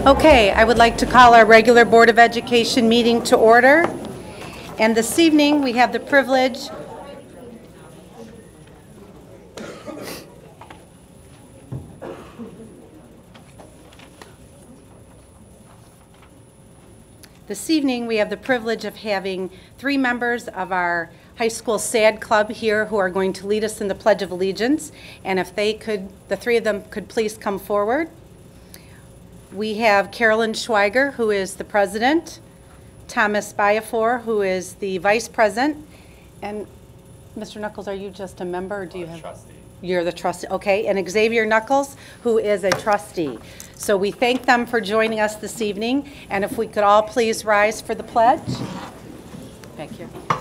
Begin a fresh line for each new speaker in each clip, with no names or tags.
Okay, I would like to call our regular Board of Education meeting to order. And this evening, we have the privilege of having three members of our high school SAD club here who are going to lead us in the Pledge of Allegiance. And if they could, the three of them could please come forward. We have Carolyn Schweiger, who is the president, Thomas Biafor, who is the vice president, and Mr. Knuckles, are you just a member, or do you have? Trustee. You're the trustee, okay, and Xavier Knuckles, who is a trustee. So we thank them for joining us this evening, and if we could all please rise for the pledge. Back here. Right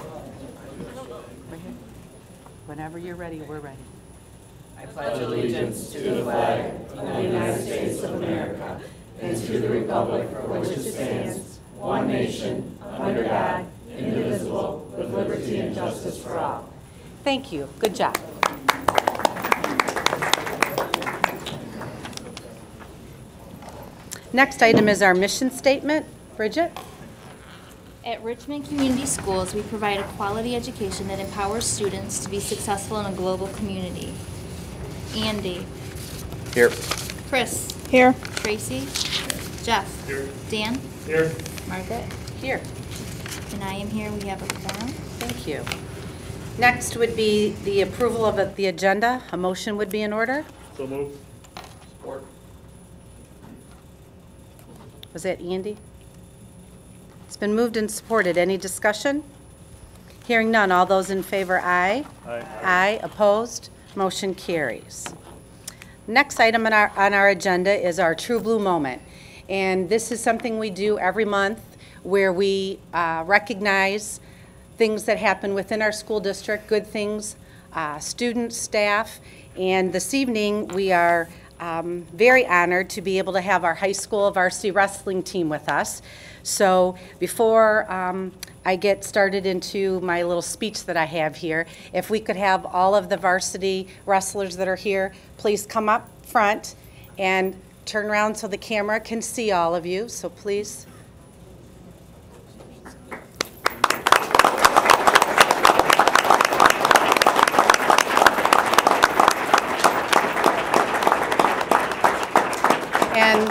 here. Whenever you're ready, we're ready.
I pledge allegiance to the flag of the United States of America and to the republic for which it stands, one nation, under God, indivisible, with liberty and justice for all.
Thank you. Good job. Next item is our mission statement. Bridget?
At Richmond Community Schools, we provide a quality education that empowers students to be successful in a global community. Andy.
Here.
Chris.
Here.
Tracy. Jeff.
Here.
Dan.
Here.
Margaret.
Here.
And I am here. We have a quorum.
Thank you. Next would be the approval of the agenda. A motion would be in order.
So moved. Support.
Was that Andy? It's been moved and supported. Any discussion? Hearing none. All those in favor, aye.
Aye.
Aye. Opposed? Motion carries. Next item on our agenda is our True Blue Moment. And this is something we do every month where we recognize things that happen within our school district, good things, students, staff. And this evening we are very honored to be able to have our high school varsity wrestling team with us. So before I get started into my little speech that I have here, if we could have all of the varsity wrestlers that are here, please come up front and turn around so the camera can see all of you. So please. And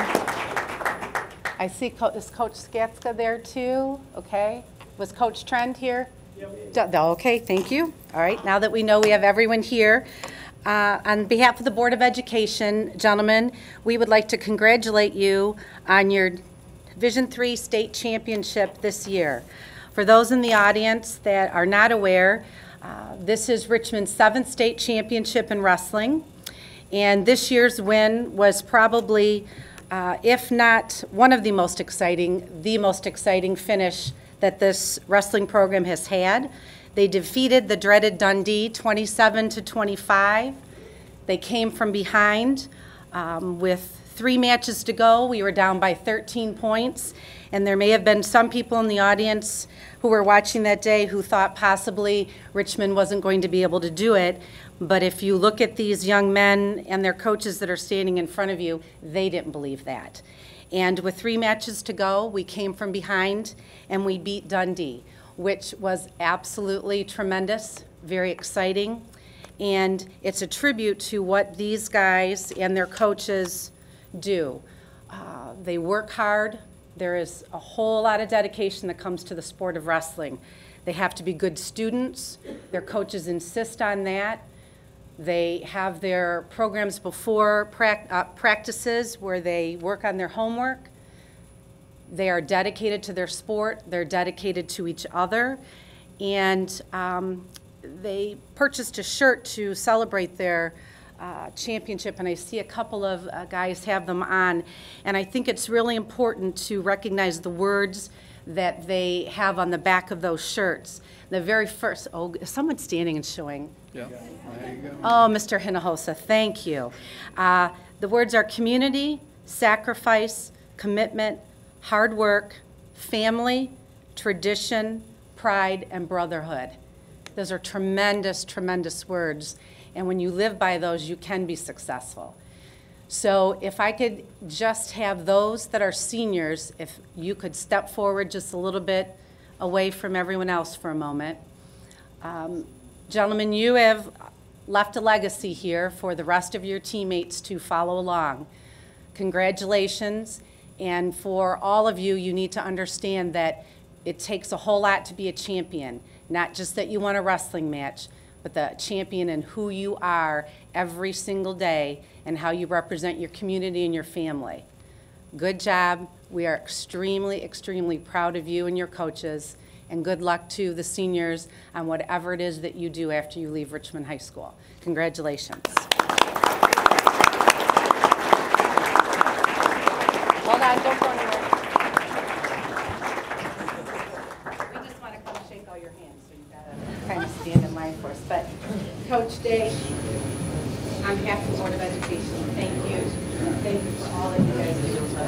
I see, is Coach Skatska there too? Okay. Was Coach Trend here? Yep. Okay, thank you. All right, now that we know we have everyone here, on behalf of the Board of Education, gentlemen, we would like to congratulate you on your Division III state championship this year. For those in the audience that are not aware, this is Richmond's 7th state championship in wrestling. And this year's win was probably, if not one of the most exciting finish that this wrestling program has had. They defeated the dreaded Dundee 27-25. They came from behind with 3 matches to go. We were down by 13 points. And there may have been some people in the audience who were watching that day who thought possibly Richmond wasn't going to be able to do it. But if you look at these young men and their coaches that are standing in front of you, they didn't believe that. And with 3 matches to go, we came from behind and we beat Dundee, which was absolutely tremendous, very exciting. And it's a tribute to what these guys and their coaches do. They work hard. There is a whole lot of dedication that comes to the sport of wrestling. They have to be good students. Their coaches insist on that. They have their programs before practices where they work on their homework. They are dedicated to their sport. They're dedicated to each other. And they purchased a shirt to celebrate their championship, and I see a couple of guys have them on. And I think it's really important to recognize the words that they have on the back of those shirts. The very first, oh, someone's standing and showing.
Yeah, there you go.
Oh, Mr. Hinojosa, thank you. The words are community, sacrifice, commitment, hard work, family, tradition, pride, and brotherhood. Those are tremendous, tremendous words. And when you live by those, you can be successful. So if I could just have those that are seniors, if you could step forward just a little bit away from everyone else for a moment. Gentlemen, you have left a legacy here for the rest of your teammates to follow along. Congratulations, and for all of you, you need to understand that it takes a whole lot to be a champion, not just that you won a wrestling match, but the champion in who you are every single day and how you represent your community and your family. Good job. We are extremely, extremely proud of you and your coaches, and good luck to the seniors on whatever it is that you do after you leave Richmond High School. Congratulations. Hold on, don't go anywhere. We just want to come shake all your hands, so you've got to kind of stand in line for us. But Coach Day, on behalf of the Board of Education, thank you. Thank you for all that you guys do for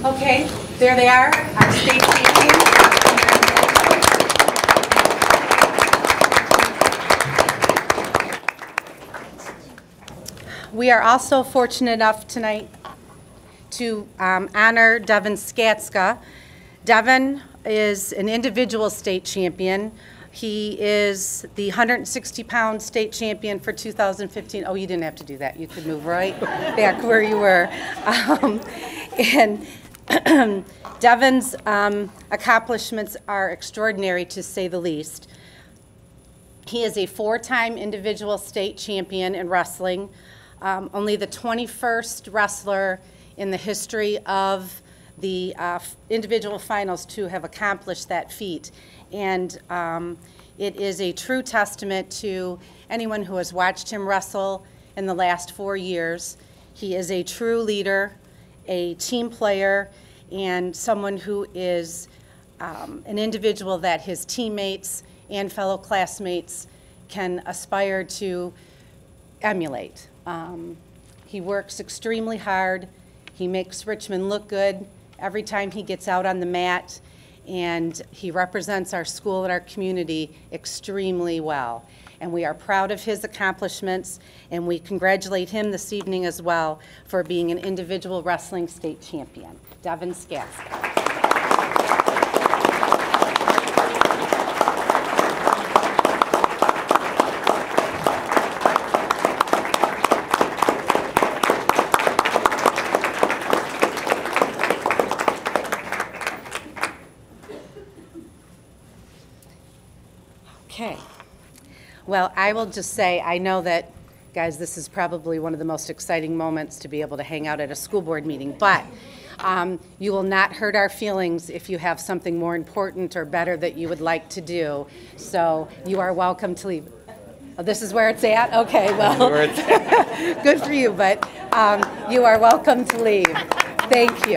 Okay, there they are, our state champions. We are also fortunate enough tonight to honor Devin Skatska. Devin is an individual state champion. He is the 160-pound state champion for 2015. Oh, you didn't have to do that. You could move right back where you were. And Devin's accomplishments are extraordinary, to say the least. He is a 4-time individual state champion in wrestling, only the 21st wrestler in the history of the individual finals to have accomplished that feat. And it is a true testament to anyone who has watched him wrestle in the last 4 years. He is a true leader, a team player, and someone who is an individual that his teammates and fellow classmates can aspire to emulate. He works extremely hard. He makes Richmond look good every time he gets out on the mat, and he represents our school and our community extremely well. And we are proud of his accomplishments, and we congratulate him this evening as well for being an individual wrestling state champion. Devin Skatska. Okay. Well, I will just say, I know that, guys, this is probably one of the most exciting moments to be able to hang out at a school board meeting, but you will not hurt our feelings if you have something more important or better that you would like to do. So you are welcome to leave. Oh, this is where it's at? Okay, well, good for you, but you are welcome to leave. Thank you.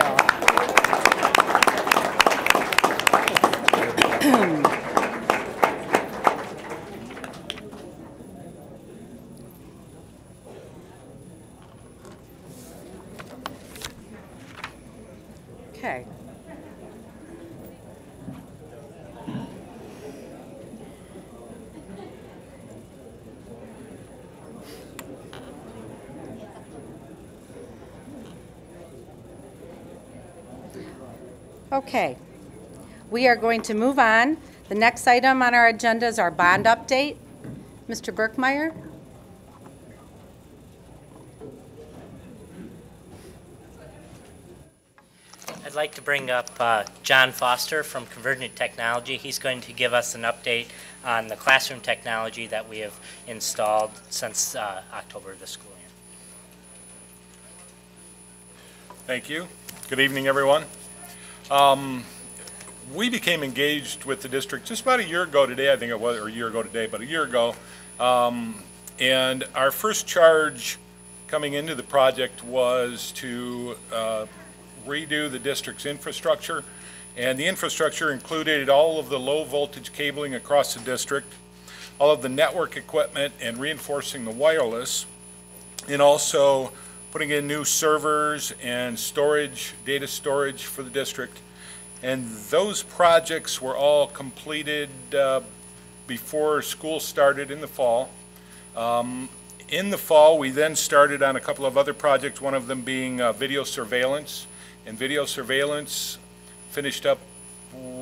Okay. Okay. We are going to move on. The next item on our agenda is our bond update. Mr. Birkmeyer?
I'd like to bring up John Foster from Convergent Technology. He's going to give us an update on the classroom technology that we have installed since October of the school year.
Thank you. Good evening, everyone. We became engaged with the district just about a year ago today, I think it was, or a year ago today, but a year ago. And our first charge coming into the project was to redo the district's infrastructure. And the infrastructure included all of the low voltage cabling across the district, all of the network equipment and reinforcing the wireless, and also putting in new servers and storage, data storage for the district. And those projects were all completed before school started in the fall. In the fall, we then started on a couple of other projects, one of them being video surveillance. And video surveillance finished up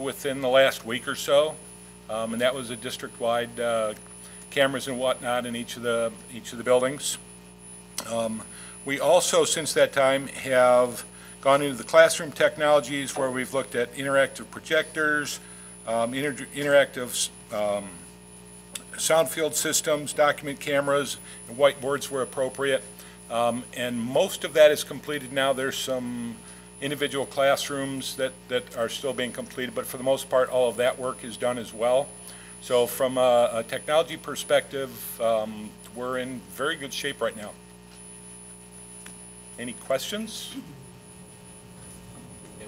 within the last week or so. And that was a district-wide cameras and whatnot in each of the buildings. We also, since that time, have gone into the classroom technologies where we've looked at interactive projectors, interactive sound field systems, document cameras, and whiteboards where appropriate. And most of that is completed now. There's some individual classrooms that are still being completed, but for the most part, all of that work is done as well. So from a technology perspective, we're in very good shape right now. Any questions?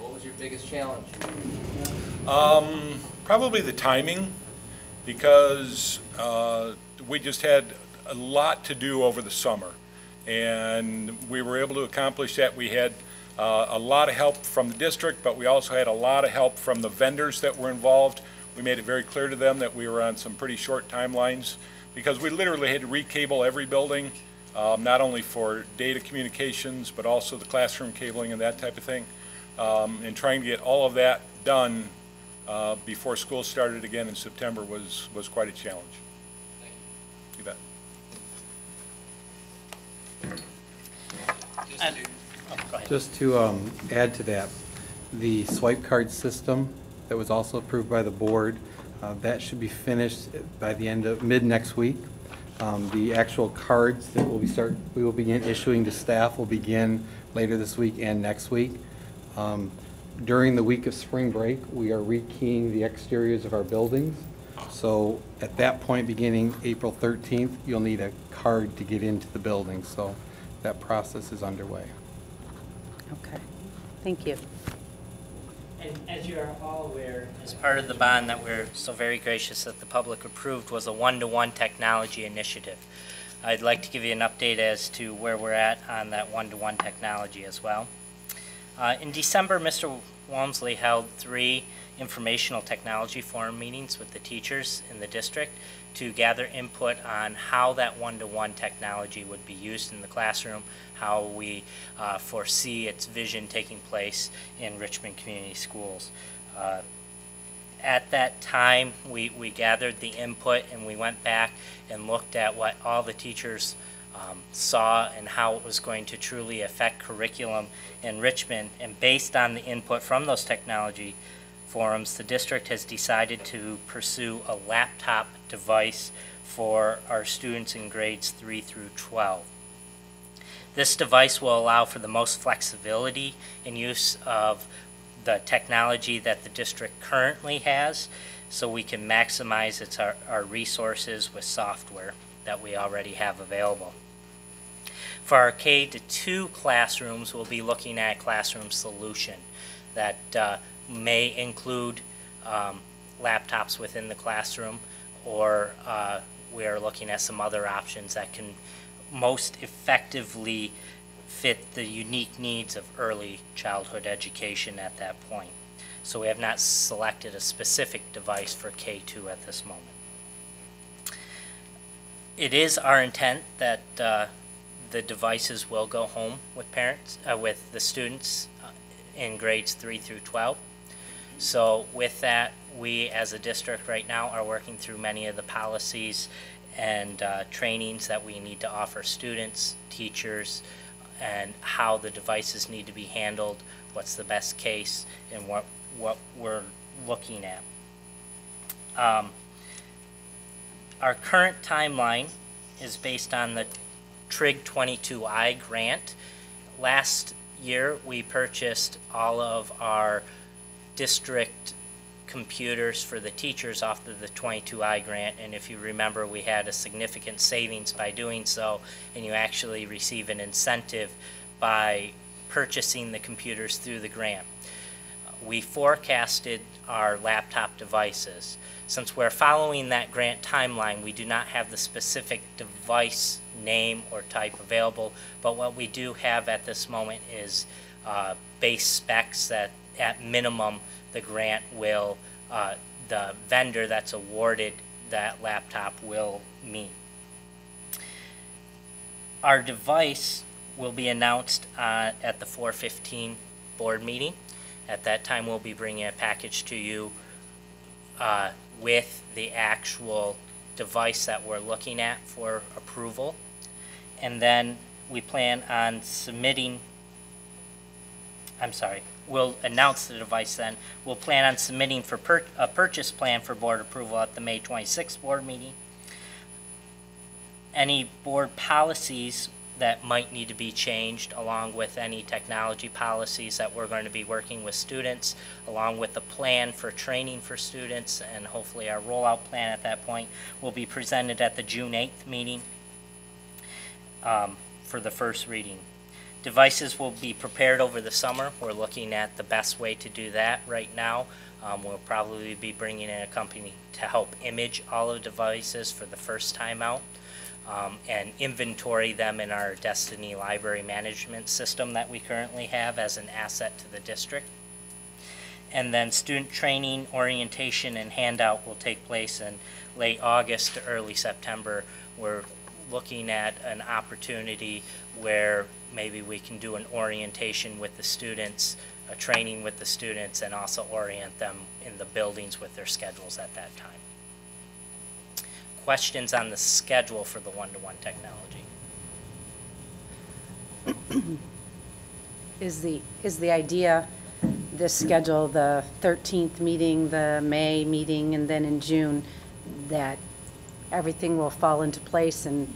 What was your biggest challenge?
Probably the timing, because we just had a lot to do over the summer, and we were able to accomplish that. We had a lot of help from the district, but we also had a lot of help from the vendors that were involved. We made it very clear to them that we were on some pretty short timelines, because we literally had to recable every building, not only for data communications, but also the classroom cabling and that type of thing. And trying to get all of that done before school started again in September was quite a challenge.
Thank you.
You bet.
Just to add to that, the swipe card system that was also approved by the board, that should be finished by the end of mid next week. The actual cards that we will begin issuing to staff will begin later this week and next week. During the week of spring break, we are rekeying the exteriors of our buildings. So at that point, beginning April 13th, you'll need a card to get into the building. So that process is underway.
Okay. Thank you.
And as you are all aware, as part of the bond that we're so very gracious that the public approved was a one-to-one technology initiative. I'd like to give you an update as to where we're at on that one-to-one technology as well. In December, Mr. Walmsley held 3 informational technology forum meetings with the teachers in the district to gather input on how that one-to-one technology would be used in the classroom, how we foresee its vision taking place in Richmond Community Schools. At that time, we gathered the input and we went back and looked at what all the teachers saw and how it was going to truly affect curriculum in Richmond. And based on the input from those technology forums, the district has decided to pursue a laptop device for our students in grades 3 through 12. This device will allow for the most flexibility in use of the technology that the district currently has, so we can maximize our resources with software that we already have available. For our K-2 classrooms, we'll be looking at a classroom solution that may include laptops within the classroom, or we are looking at some other options that can most effectively fit the unique needs of early childhood education at that point. So we have not selected a specific device for K-2 at this moment. It is our intent that the devices will go home with parents, with the students in grades 3 through 12. So with that, we as a district right now are working through many of the policies and trainings that we need to offer students, teachers, and how the devices need to be handled, what's the best case, and what we're looking at. Our current timeline is based on the TRIG 22I grant. Last year, we purchased all of our district computers for the teachers off of the 22I grant, and if you remember, we had a significant savings by doing so, and you actually receive an incentive by purchasing the computers through the grant. We forecasted our laptop devices. Since we're following that grant timeline, we do not have the specific device name or type available, but what we do have at this moment is base specs that at minimum the grant will, the vendor that's awarded that laptop will meet. Our device will be announced at the 4/15 board meeting. At that time, we'll be bringing a package to you with the actual device that we're looking at for approval. And then we plan on submitting, we'll announce the device then. We'll plan on submitting for a purchase plan for board approval at the May 26th board meeting. Any board policies that might need to be changed, along with any technology policies that we're going to be working with students, along with the plan for training for students, and hopefully our rollout plan at that point, will be presented at the June 8th meeting for the first reading. Devices will be prepared over the summer. We're looking at the best way to do that right now. We'll probably be bringing in a company to help image all of the devices for the first time out. And inventory them in our Destiny library management system that we currently have as an asset to the district. And then student training, orientation, and handout will take place in late August to early September. We're looking at an opportunity where maybe we can do an orientation with the students, a training with the students, and also orient them in the buildings with their schedules at that time. Questions on the schedule for the one-to-one technology?
Is the idea, this schedule, the 13th meeting, the May meeting, and then in June, that everything will fall into place and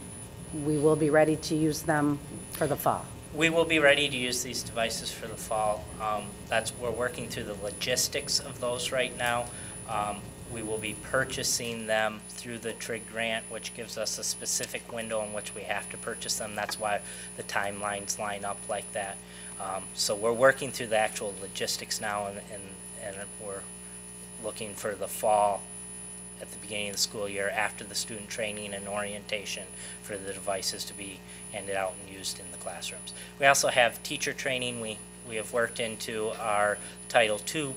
we will be ready to use them for the fall?
We will be ready to use these devices for the fall. We're working through the logistics of those right now. We will be purchasing them through the TRIG grant, which gives us a specific window in which we have to purchase them. That's why the timelines line up like that. So we're working through the actual logistics now, and we're looking for the fall at the beginning of the school year after the student training and orientation for the devices to be handed out and used in the classrooms. We also have teacher training. We have worked into our Title II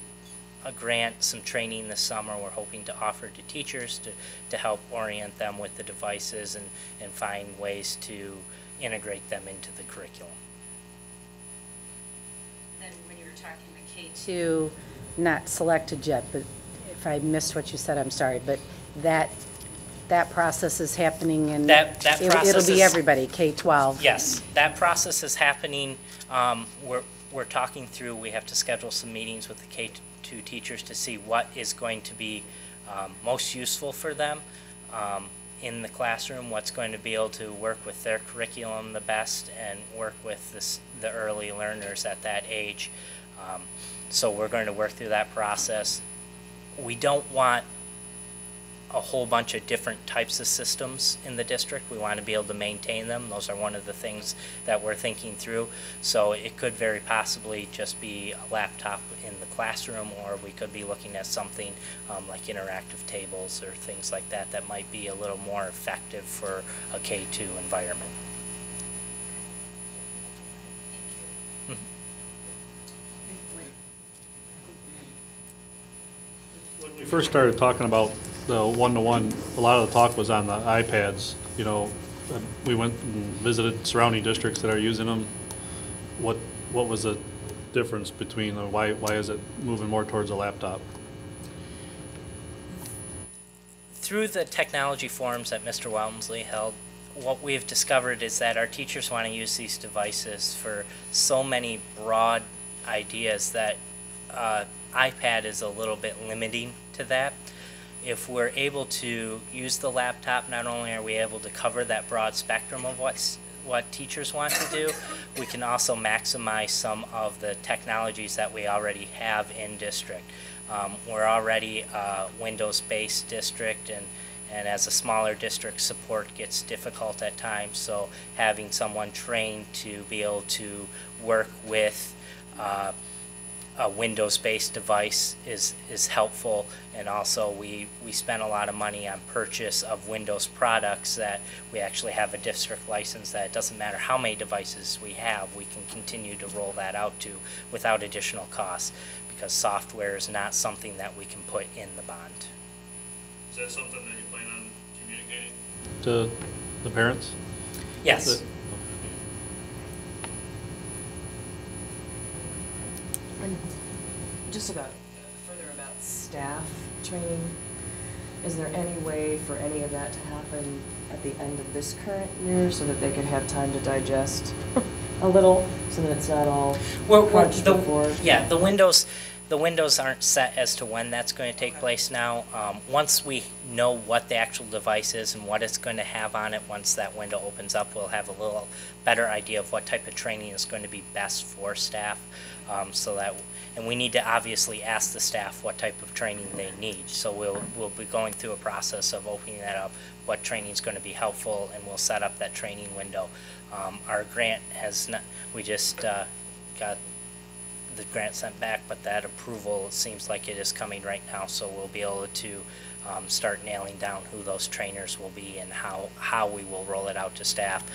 grant some training this summer. We're hoping to offer to teachers to help orient them with the devices and find ways to integrate them into the curriculum.
And when you were talking the K2, not selected yet, but if I missed what you said, I'm sorry, but that process is happening, and it'll be everybody, K-12.
Yes, that process is happening. We're talking through, we have to schedule some meetings with the K2 teachers to see what is going to be most useful for them in the classroom, what's going to be able to work with their curriculum the best and work with the early learners at that age. So we're going to work through that process. We don't want a whole bunch of different types of systems in the district. We want to be able to maintain them. Those are one of the things that we're thinking through. So it could very possibly just be a laptop in the classroom, or we could be looking at something like interactive tables or things like that that might be a little more effective for a K2 environment.
When we first started talking about the one-to-one, a lot of the talk was on the iPads. You know, we went and visited surrounding districts that are using them. What was the difference between, why is it moving more towards a laptop?
Through the technology forums that Mr. Walmsley held, what we've discovered is that our teachers want to use these devices for so many broad ideas that iPad is a little bit limiting to that. If we're able to use the laptop, not only are we able to cover that broad spectrum of what teachers want to do, we can also maximize some of the technologies that we already have in district. We're already a Windows-based district, and as a smaller district, support gets difficult at times, so having someone trained to be able to work with a Windows-based device is helpful. And also we spend a lot of money on purchase of Windows products that we actually have a district license that it doesn't matter how many devices we have, we can continue to roll that out to without additional costs, because software is not something that we can put in the bond.
Is that something that you plan on communicating to the parents?
Yes.
And just about further about staff training, is there any way for any of that to happen at the end of this current year so that they could have time to digest a little, so that it's not all crunched before?
Yeah, the windows aren't set as to when that's going to take place now. Once we know what the actual device is and what it's going to have on it, once that window opens up, we'll have a little better idea of what type of training is going to be best for staff. And we need to obviously ask the staff what type of training they need. So we'll be going through a process of opening that up, what training is going to be helpful, and we'll set up that training window. Our grant has not, we just got the grant sent back, but that approval seems like it is coming right now, so we'll be able to start nailing down who those trainers will be and how we will roll it out to staff.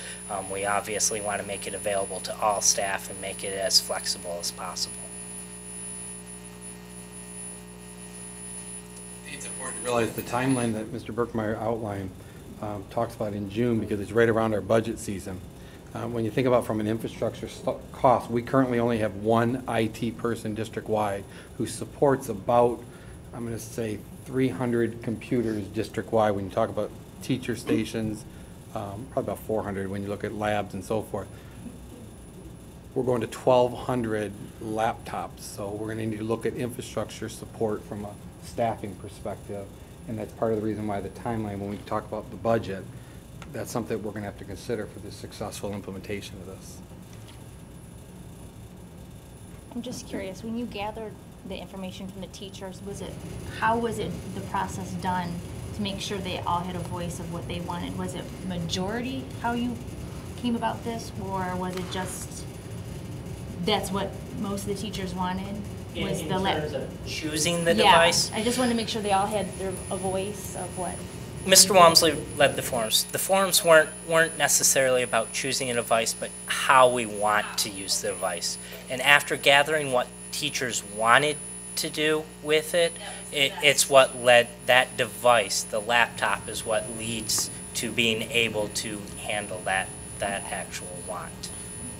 We obviously want to make it available to all staff and make it as flexible as possible.
It's important to realize the timeline that Mr. Berkmeyer outlined talks about in June, because it's right around our budget season. When you think about from an infrastructure cost, we currently only have one IT person district-wide who supports about, I'm going to say, 300 computers district-wide. When you talk about teacher stations, probably about 400 when you look at labs and so forth. We're going to 1,200 laptops, so we're going to need to look at infrastructure support from a staffing perspective, and that's part of the reason why the timeline, when we talk about the budget, that's something we're going to have to consider for the successful implementation of this.
I'm just curious, when you gathered the information from the teachers, how was the process done to make sure they all had a voice of what they wanted? Was it majority how you came about this, or was it just that's what most of the teachers wanted?
In terms of choosing the device?
I just wanted to make sure they all had a voice of what.
Mr. Walmsley led the forums. The forums weren't necessarily about choosing a device, but how we want to use the device. And after gathering what teachers wanted to do with it, it's what led that device, the laptop, is what leads to being able to handle that actual want.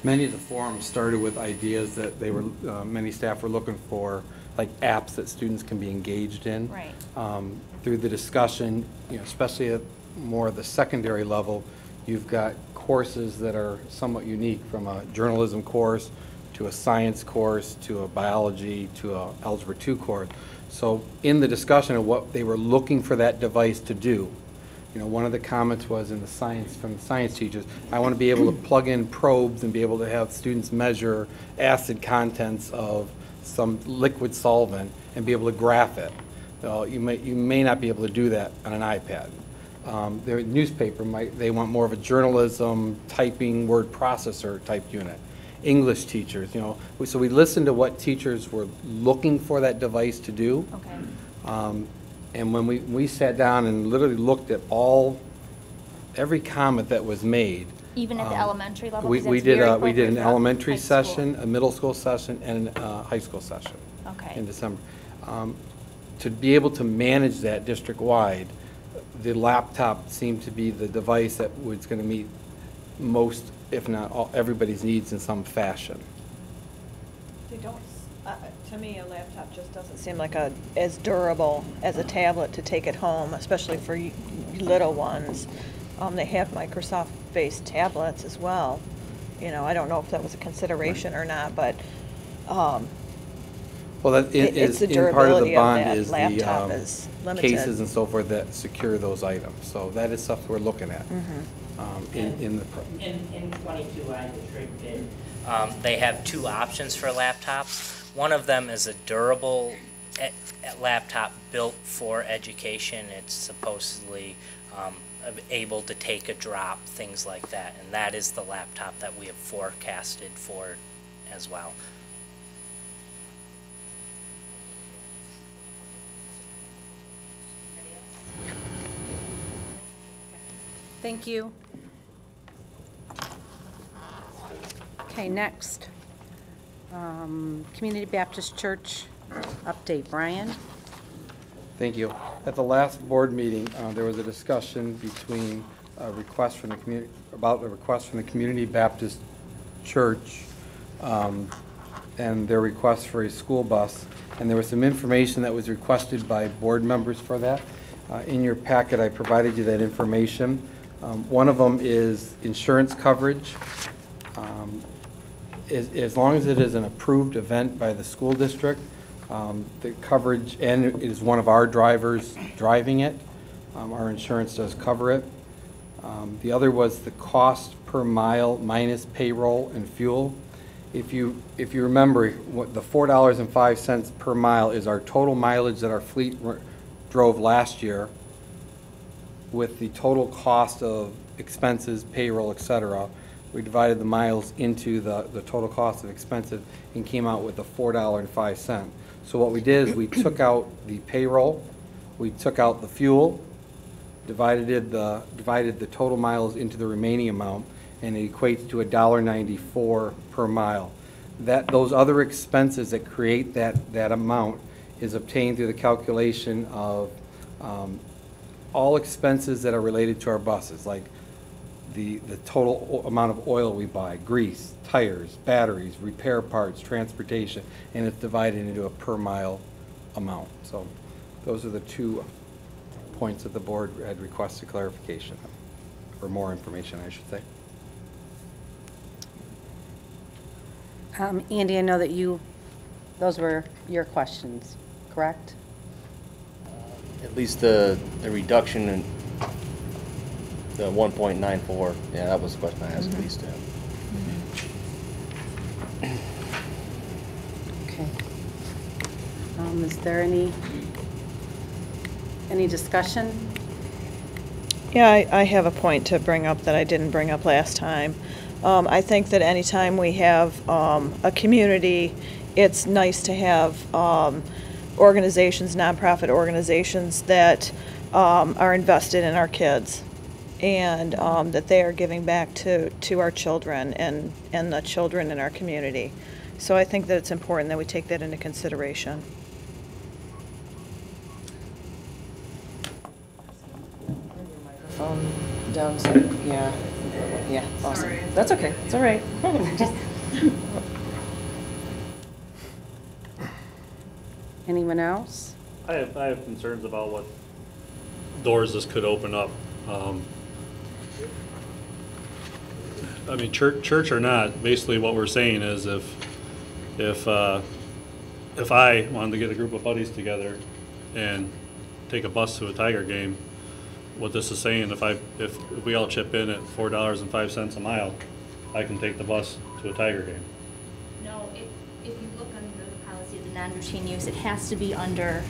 Many of the forums started with ideas that they were, many staff were looking for, like apps that students can be engaged in.
Right.
Through the discussion, especially at more of the secondary level, you've got courses that are somewhat unique, from a journalism course to a science course to a biology to a Algebra 2 course. So in the discussion of what they were looking for that device to do, one of the comments was from the science teachers, I want to be able to plug in probes and be able to have students measure acid contents of some liquid solvent and be able to graph it. You may not be able to do that on an iPad. Their newspaper they want more of a journalism typing word processor type unit. English teachers, so we listened to what teachers were looking for that device to do.
Okay.
And when we sat down and literally looked at every comment that was made.
Even at the elementary level?
We did an elementary session, a middle school session, and a high school session.
Okay.
In December. To be able to manage that district-wide, the laptop seemed to be the device that was going to meet most, if not all, everybody's needs in some fashion.
They don't, to me, a laptop just doesn't seem like as durable as a tablet to take it home, especially for little ones. They have Microsoft-based tablets as well. You know, I don't know if that was a consideration or not, but
Well, that
it's
is,
the
in part of the
durability of
bond
that
is
laptop
the
is limited.
cases and so forth that secure those items. So that is stuff we're looking at in the.
In 22, I tricked it. They have two options for laptops. One of them is a durable laptop built for education. It's supposedly able to take a drop, things like that. And that is the laptop that we have forecasted for as well.
Thank you. Okay, next. Community Baptist Church update. Brian?
Thank you. At the last board meeting, there was a discussion between a request from the community, about a request from the Community Baptist Church and their request for a school bus. And there was some information that was requested by board members for that. In your packet, I provided you that information. One of them is insurance coverage. As long as it is an approved event by the school district, the coverage, and it is one of our drivers driving it, our insurance does cover it. The other was the cost per mile minus payroll and fuel. If you remember, what the $4.05 per mile is our total mileage that our fleet drove last year, with the total cost of expenses, payroll, etc. We divided the miles into the total cost of expenses and came out with the $4.05. So what we did is we took out the payroll, we took out the fuel, divided the total miles into the remaining amount, and it equates to $1.94 per mile. Those other expenses that create that amount is obtained through the calculation of all expenses that are related to our buses, like the total amount of oil we buy, grease, tires, batteries, repair parts, transportation, and it's divided into a per mile amount. So those are the 2 points that the board had requested clarification or more information, I should say.
Andy, I know that those were your questions, correct?
At least the reduction in the 1.94, yeah, that was the question I asked at least.
Okay. Is there any discussion?
Yeah, I have a point to bring up that I didn't bring up last time. I think that anytime we have a community, it's nice to have organizations, nonprofit organizations that are invested in our kids, and that they are giving back to our children and the children in our community. So I think that it's important that we take that into consideration.
Down, so, yeah, awesome. That's okay, it's all right.
Anyone else?
I have concerns about what doors this could open up. I mean, church or not, basically what we're saying is if I wanted to get a group of buddies together and take a bus to a Tiger game, what this is saying, if we all chip in at $4.05 a mile, I can take the bus to a Tiger game.
No, if you look under the policy of the non-routine use, it has to be under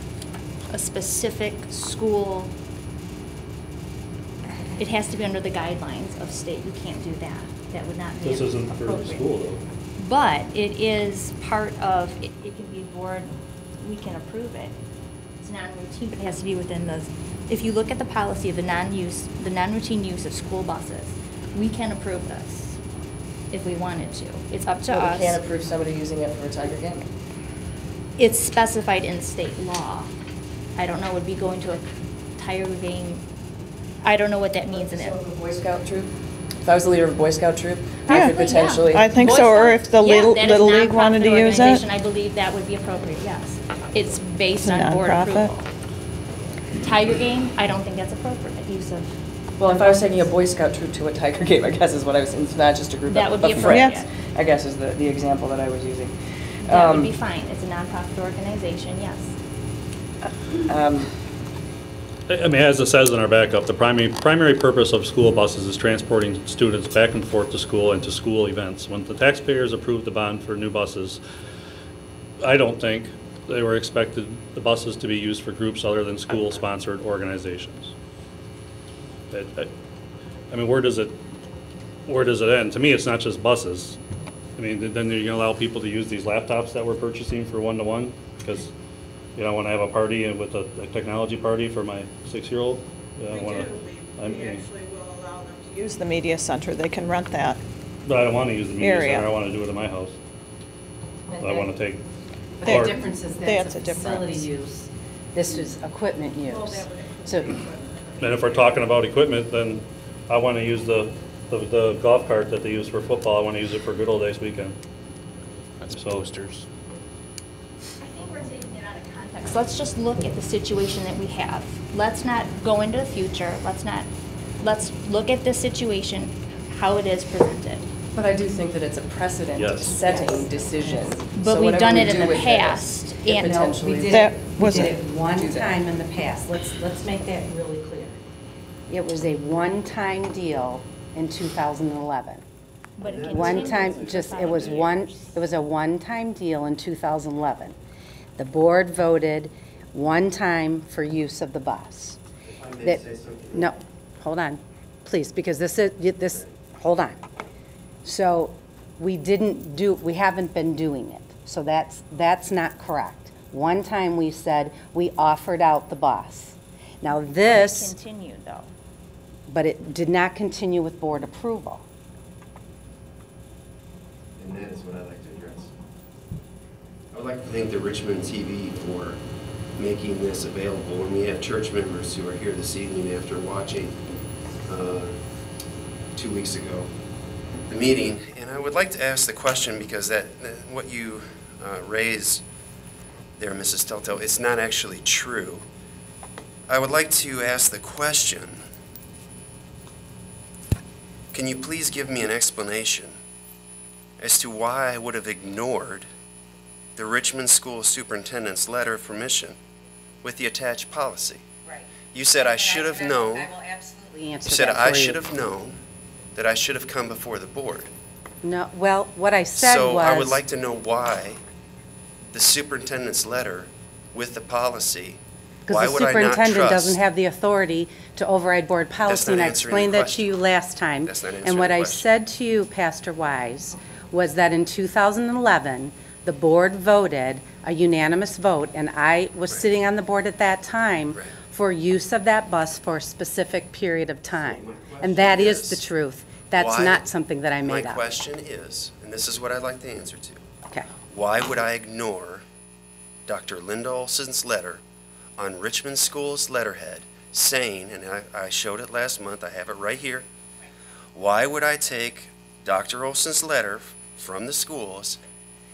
a specific school. It has to be under the guidelines of state. You can't do that. That would not be
This isn't for the
appropriate.
school though.
But it is part of, it can be board, we can approve it. It's non-routine, but it has to be within the, if you look at the policy of the non-routine use of school buses, we can approve this if we wanted to. It's up to
So
us.
we can't approve somebody using it for a Tiger game?
It's specified in state law. I don't know, would be going to a Tiger game, I don't know what that means in it.
So the Boy Scout troop?
If I was the leader of a Boy Scout troop, I
Yeah.
could potentially.
I think
Boy
so, or
Scouts?
if the
Yeah,
Little
that is
League wanted to
nonprofit
use it.
organization. I believe that would be appropriate, yes. It's based on board
Nonprofit.
approval. Tiger game, I don't think that's appropriate use of.
Well, if I was taking a Boy Scout troop to a Tiger game, I guess is what I was, it's not just a group
That
of
would be
friends,
appropriate.
I guess is the example that I was using.
That would be fine. It's a nonprofit organization, yes.
I mean, as it says in our backup, the primary purpose of school buses is transporting students back and forth to school and to school events. When the taxpayers approved the bond for new buses, I don't think they were expected the buses to be used for groups other than school-sponsored organizations. I mean, where does it end? To me, it's not just buses. I mean, then you're gonna allow people to use these laptops that we're purchasing for one-to-one? Because, you know, I wanna have a party with a technology party for my 6-year-old.
We actually will allow them to use the media center. They can rent that.
But I don't wanna use the media
Area.
center, I wanna do it at my house. So I wanna take.
But
or-
the difference is
That's
that's a
a
facility
difference.
use. This is equipment use. So,
And if we're talking about equipment, then I wanna use the golf cart that they use for football, I wanna use it for Good Old Days weekend.
That's
So-
posters.
I think we're taking it out of context. Let's just look at the situation that we have. Let's not go into the future. Let's look at the situation, how it is presented.
But I do think that it's a precedent-setting decision.
But
So
we've
whatever
done
we
it in
do
the
with this,
past,
it
and-
no,
potentially.
we did
That
it,
was
we did
it.
it one
Do that.
time in the past. Let's make that really clear. It was a one-time deal in 2011.
But it
One
continues
time,
for
just,
5
it was a one-time deal in 2011. The board voted one time for use of the bus. That- No, hold on, please, because hold on. So, we haven't been doing it, so that's not correct. One time we said we offered out the bus. Now this,
Continued, though.
but it did not continue with board approval.
And that is what I'd like to address. I would like to thank the Richmond TV for making this available. And we have church members who are here this evening after watching 2 weeks ago the meeting. And I would like to ask the question, because what you raised there, Mrs. Telto, is not actually true. I would like to ask the question, can you please give me an explanation as to why I would have ignored the Richmond School Superintendent's letter of permission with the attached policy?
Right.
You said I should have known.
I will absolutely answer
You said
that
I
for you.
should have known that I should have come before the board.
No, well, what I said was.
So I would like to know why the superintendent's letter with the policy, why
Because the
would I not
superintendent doesn't
trust?
have the authority to override board policy,
not
and I
answering
explained
the
that to you last time.
That's not
And
answering
what
the
I
question.
said to you, Pastor Wise, was that in 2011, the board voted a unanimous vote, and I was
Right.
sitting on the board at that time,
Right.
for use of that bus for a specific period of time.
my
And that
question
is the
is,
truth. That's
why-
not something that I
My
made up.
question is, and this is what I'd like the answer to,
Okay.
why would I ignore Dr. Linda Olson's letter on Richmond School's letterhead saying, and I showed it last month, I have it right here, why would I take Dr. Olson's letter from the schools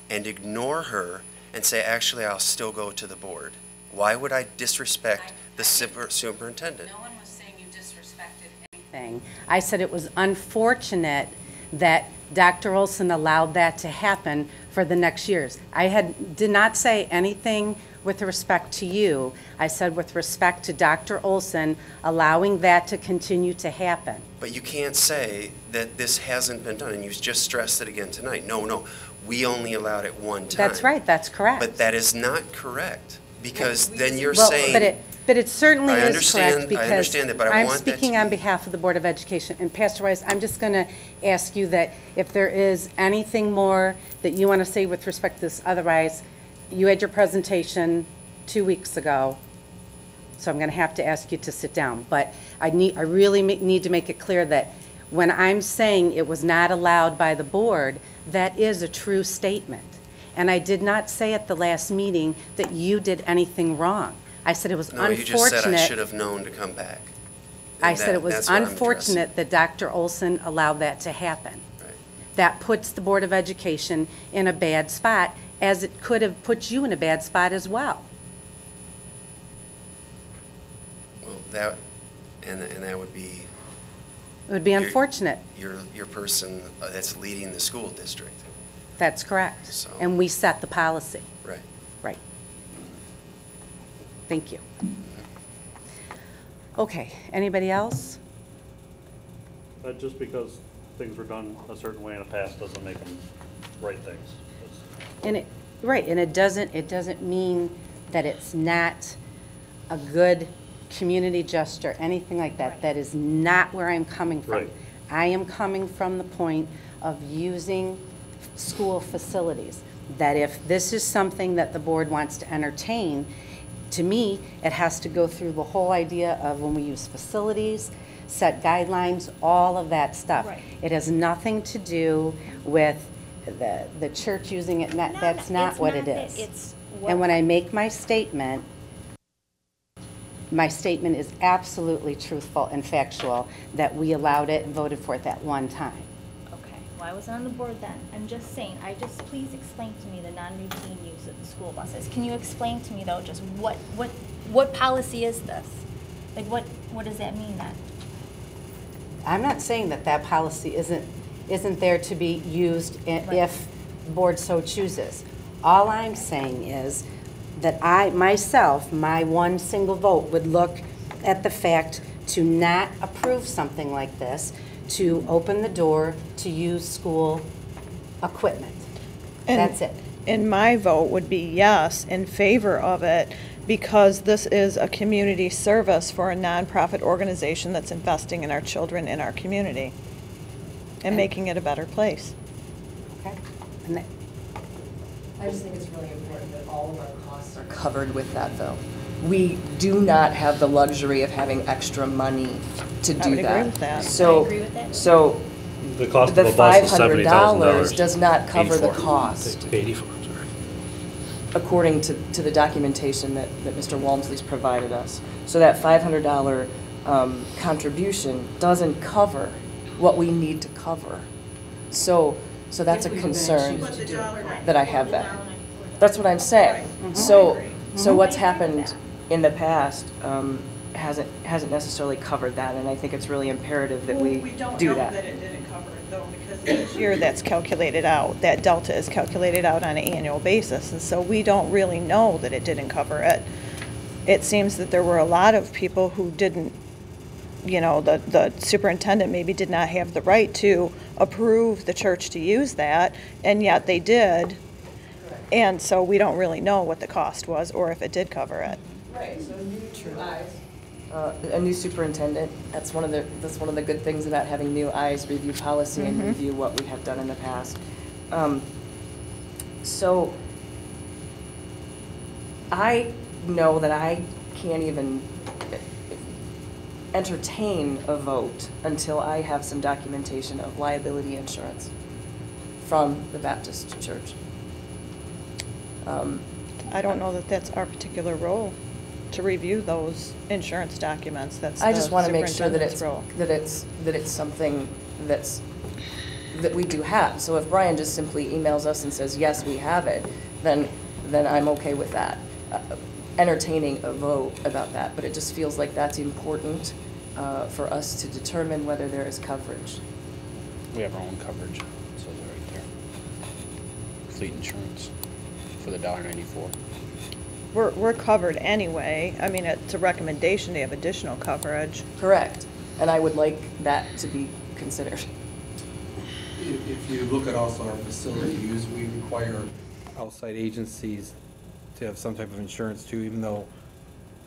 and ignore her and say, actually, I'll still go to the board? Why would I disrespect the superintendent?
No one was saying you disrespected anything. I said it was unfortunate that Dr. Olson allowed that to happen for the next years. Did not say anything with respect to you. I said with respect to Dr. Olson allowing that to continue to happen.
But you can't say that this hasn't been done, and you just stressed it again tonight. No, we only allowed it one time.
That's right, that's correct.
But that is not correct, because then you're
Well,
saying.
but it certainly
I
is
understand-
correct,
I
because
understand that, but I
I'm
want that
speaking
to
on
be-
behalf of the Board of Education. And Pastor Weiss, I'm just going to ask you that if there is anything more that you want to say with respect to this, otherwise, you had your presentation 2 weeks ago, so I'm going to have to ask you to sit down. But I really need to make it clear that when I'm saying it was not allowed by the board, that is a true statement. And I did not say at the last meeting that you did anything wrong. I said it was
No,
unfortunate.
you just said I should have known to come back.
I said it was
That's what I'm
unfortunate that Dr. Olson allowed that to happen.
Right.
That puts the Board of Education in a bad spot, as it could have put you in a bad spot as well.
Well, that, and that would be
It would be unfortunate.
your person that's leading the school district.
That's correct.
So-
And we set the policy.
Right.
Right. Thank you. Okay, anybody else?
But just because things were done a certain way in the past doesn't make them right things.
And it, right, and it doesn't mean that it's not a good community gesture, anything like that. That is not where I'm coming from.
Right.
I am coming from the point of using school facilities. That if this is something that the board wants to entertain, to me, it has to go through the whole idea of when we use facilities, set guidelines, all of that stuff.
Right.
It has nothing to do with the church using it, that's not what it is.
It's
And when I make my statement is absolutely truthful and factual, that we allowed it and voted for it that one time.
Okay, well, I wasn't on the board then. I'm just saying, please explain to me the non-routine use of the school buses. Can you explain to me though, just what policy is this? Like what does that mean then?
I'm not saying that policy isn't there to be used if the board so chooses. All I'm saying is that my one single vote would look at the fact to not approve something like this, to open the door to use school equipment. That's it.
And my vote would be yes, in favor of it, because this is a community service for a nonprofit organization that's investing in our children in our community and making it a better place.
Okay.
I just think it's really important that all of our costs are covered with that, though. We do not have the luxury of having extra money to do that.
I would agree with that.
So,
I agree with that.
So
The cost
the
of a bus is $70,000.
$500 does not cover the cost,
84, sorry.
according to the documentation that Mr. Walmsley's provided us. So that $500 contribution doesn't cover what we need to cover. So that's a concern that I have that. That's what I'm saying. So what's happened in the past hasn't necessarily covered that, and I think it's really imperative that we do that.
it didn't cover it though, because each year that's calculated out, that delta is calculated out on an annual basis, and so we don't really know that it didn't cover it. It seems that there were a lot of people who didn't, the superintendent maybe did not have the right to approve the church to use that, and yet they did. And so we don't really know what the cost was or if it did cover it.
Right, so new eyes. A new superintendent, that's one of the good things about having new eyes review policy and review what we have done in the past. So I know that I can't even entertain a vote until I have some documentation of liability insurance from the Baptist Church.
I don't know that that's our particular role, to review those insurance documents. That's
I just want to make sure that
superintendent's role.
it's something that we do have. So if Brian just simply emails us and says, yes, we have it, then I'm okay with that. Entertaining a vote about that, but it just feels like that's important for us to determine whether there is coverage.
We have our own coverage, so they're right there. Fleet insurance for the $1.94.
We're covered anyway. I mean, it's a recommendation to have additional coverage.
Correct. And I would like that to be considered.
If you look at also our facility use, we require outside agencies to have some type of insurance too, even though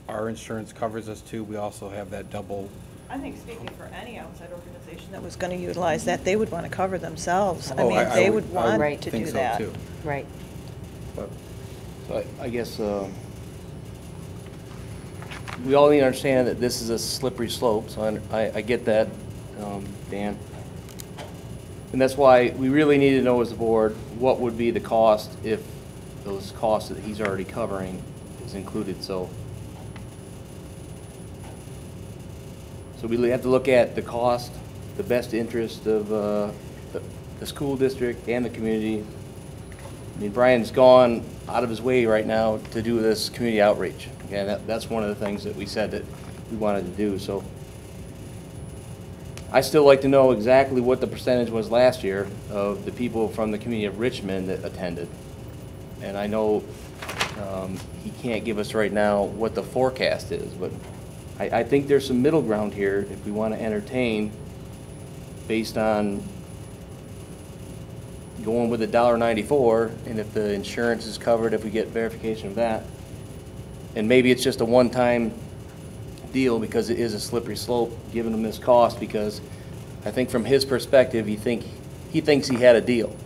our insurance covers us too, we also have that double.
I think speaking for any outside organization that was going to utilize that, they would want to cover themselves. I
Oh,
mean, they would want to
think
do
so,
that.
too.
Right.
But
So I guess we all need to understand that this is a slippery slope, so I get that, Dan. And that's why we really need to know as a board, what would be the cost if those costs that he's already covering is included, so So we have to look at the cost, the best interest of the school district and the community. I mean, Brian's gone out of his way right now to do this community outreach. Okay, that's one of the things that we said that we wanted to do. So I still like to know exactly what the percentage was last year of the people from the community of Richmond that attended. And I know he can't give us right now what the forecast is, but I think there's some middle ground here if we want to entertain based on going with $1.94, and if the insurance is covered, if we get verification of that. And maybe it's just a one-time deal because it is a slippery slope, giving him this cost, because I think from his perspective, he thinks he had a deal.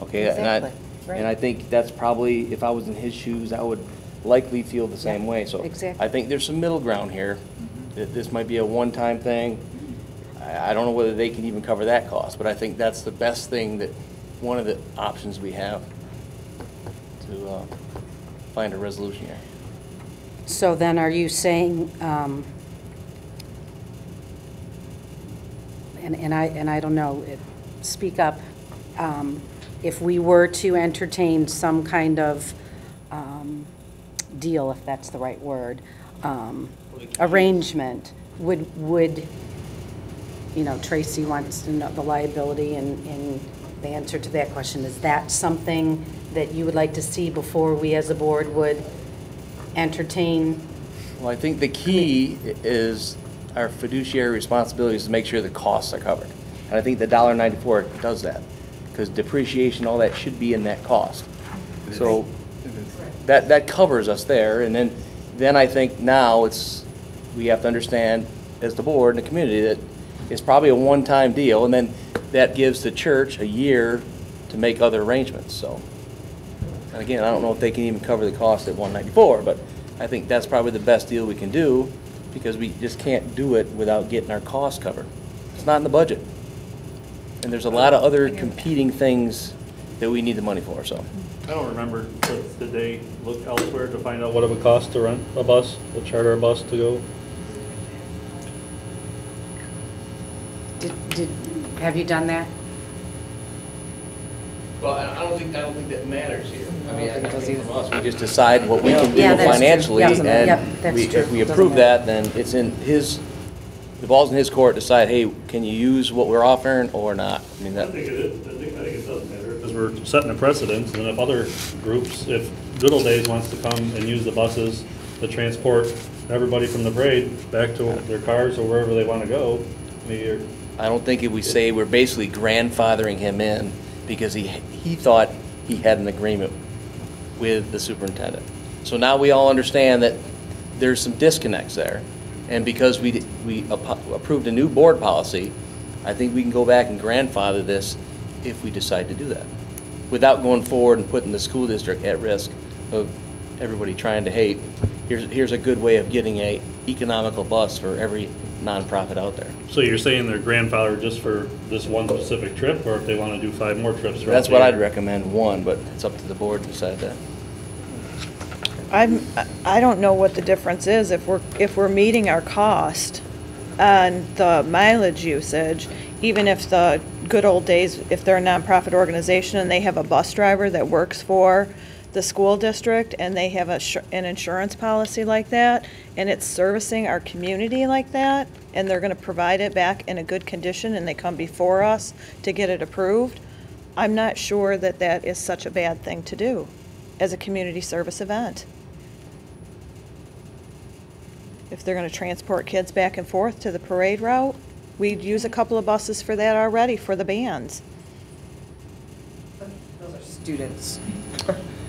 Okay,
Exactly.
and I think that's probably, if I was in his shoes, I would likely feel the same way. So
exactly.
I think there's some middle ground here. That this might be a one-time thing. I don't know whether they can even cover that cost, but I think that's the best thing, that one of the options we have to find a resolution here.
So then are you saying, and I don't know, speak up, if we were to entertain some kind of deal, if that's the right word, arrangement, would you know, Tracy wants to know the liability, and the answer to that question, is that something that you would like to see before we as a board would entertain?
Well, I think the key is our fiduciary responsibility is to make sure the costs are covered. And I think the $1.94 does that, because depreciation, all that should be in that cost. So that covers us there. And then I think now we have to understand as the board and the community that it's probably a one-time deal, and then that gives the church a year to make other arrangements. So, and again, I don't know if they can even cover the cost at $1.94, but I think that's probably the best deal we can do, because we just can't do it without getting our costs covered. It's not in the budget. And there's a lot of other competing things that we need the money for, so.
I don't remember, but did they look elsewhere to find out what it would cost to rent a bus, to charter a bus to go?
Have you done that?
Well, I don't think that matters here. I mean, I think from us, we just decide what we can do financially, and if we approve that, then it's in the ball's in his court to decide, hey, can you use what we're offering or not? I mean,
I think it is. I think it does matter, because we're setting a precedent, and if other groups, if Good Old Days wants to come and use the buses to transport everybody from the parade back to their cars or wherever they want to go,
I don't think if we say we're basically grandfathering him in because he thought he had an agreement with the superintendent. So now we all understand that there's some disconnects there. And because we approved a new board policy, I think we can go back and grandfather this if we decide to do that, without going forward and putting the school district at risk of everybody trying to, hey, here's a good way of getting a economical bus for every nonprofit out there.
So you're saying they're grandfathered just for this one specific trip, or if they want to do 5 more trips?
That's what I'd recommend, one, but it's up to the board to decide that.
I don't know what the difference is if we're meeting our cost on the mileage usage, even if the Good Old Days, if they're a nonprofit organization and they have a bus driver that works for the school district and they have an insurance policy like that, and it's servicing our community like that, and they're going to provide it back in a good condition, and they come before us to get it approved, I'm not sure that that is such a bad thing to do as a community service event. If they're going to transport kids back and forth to the parade route, we'd use a couple of buses for that already for the bands.
Those are students.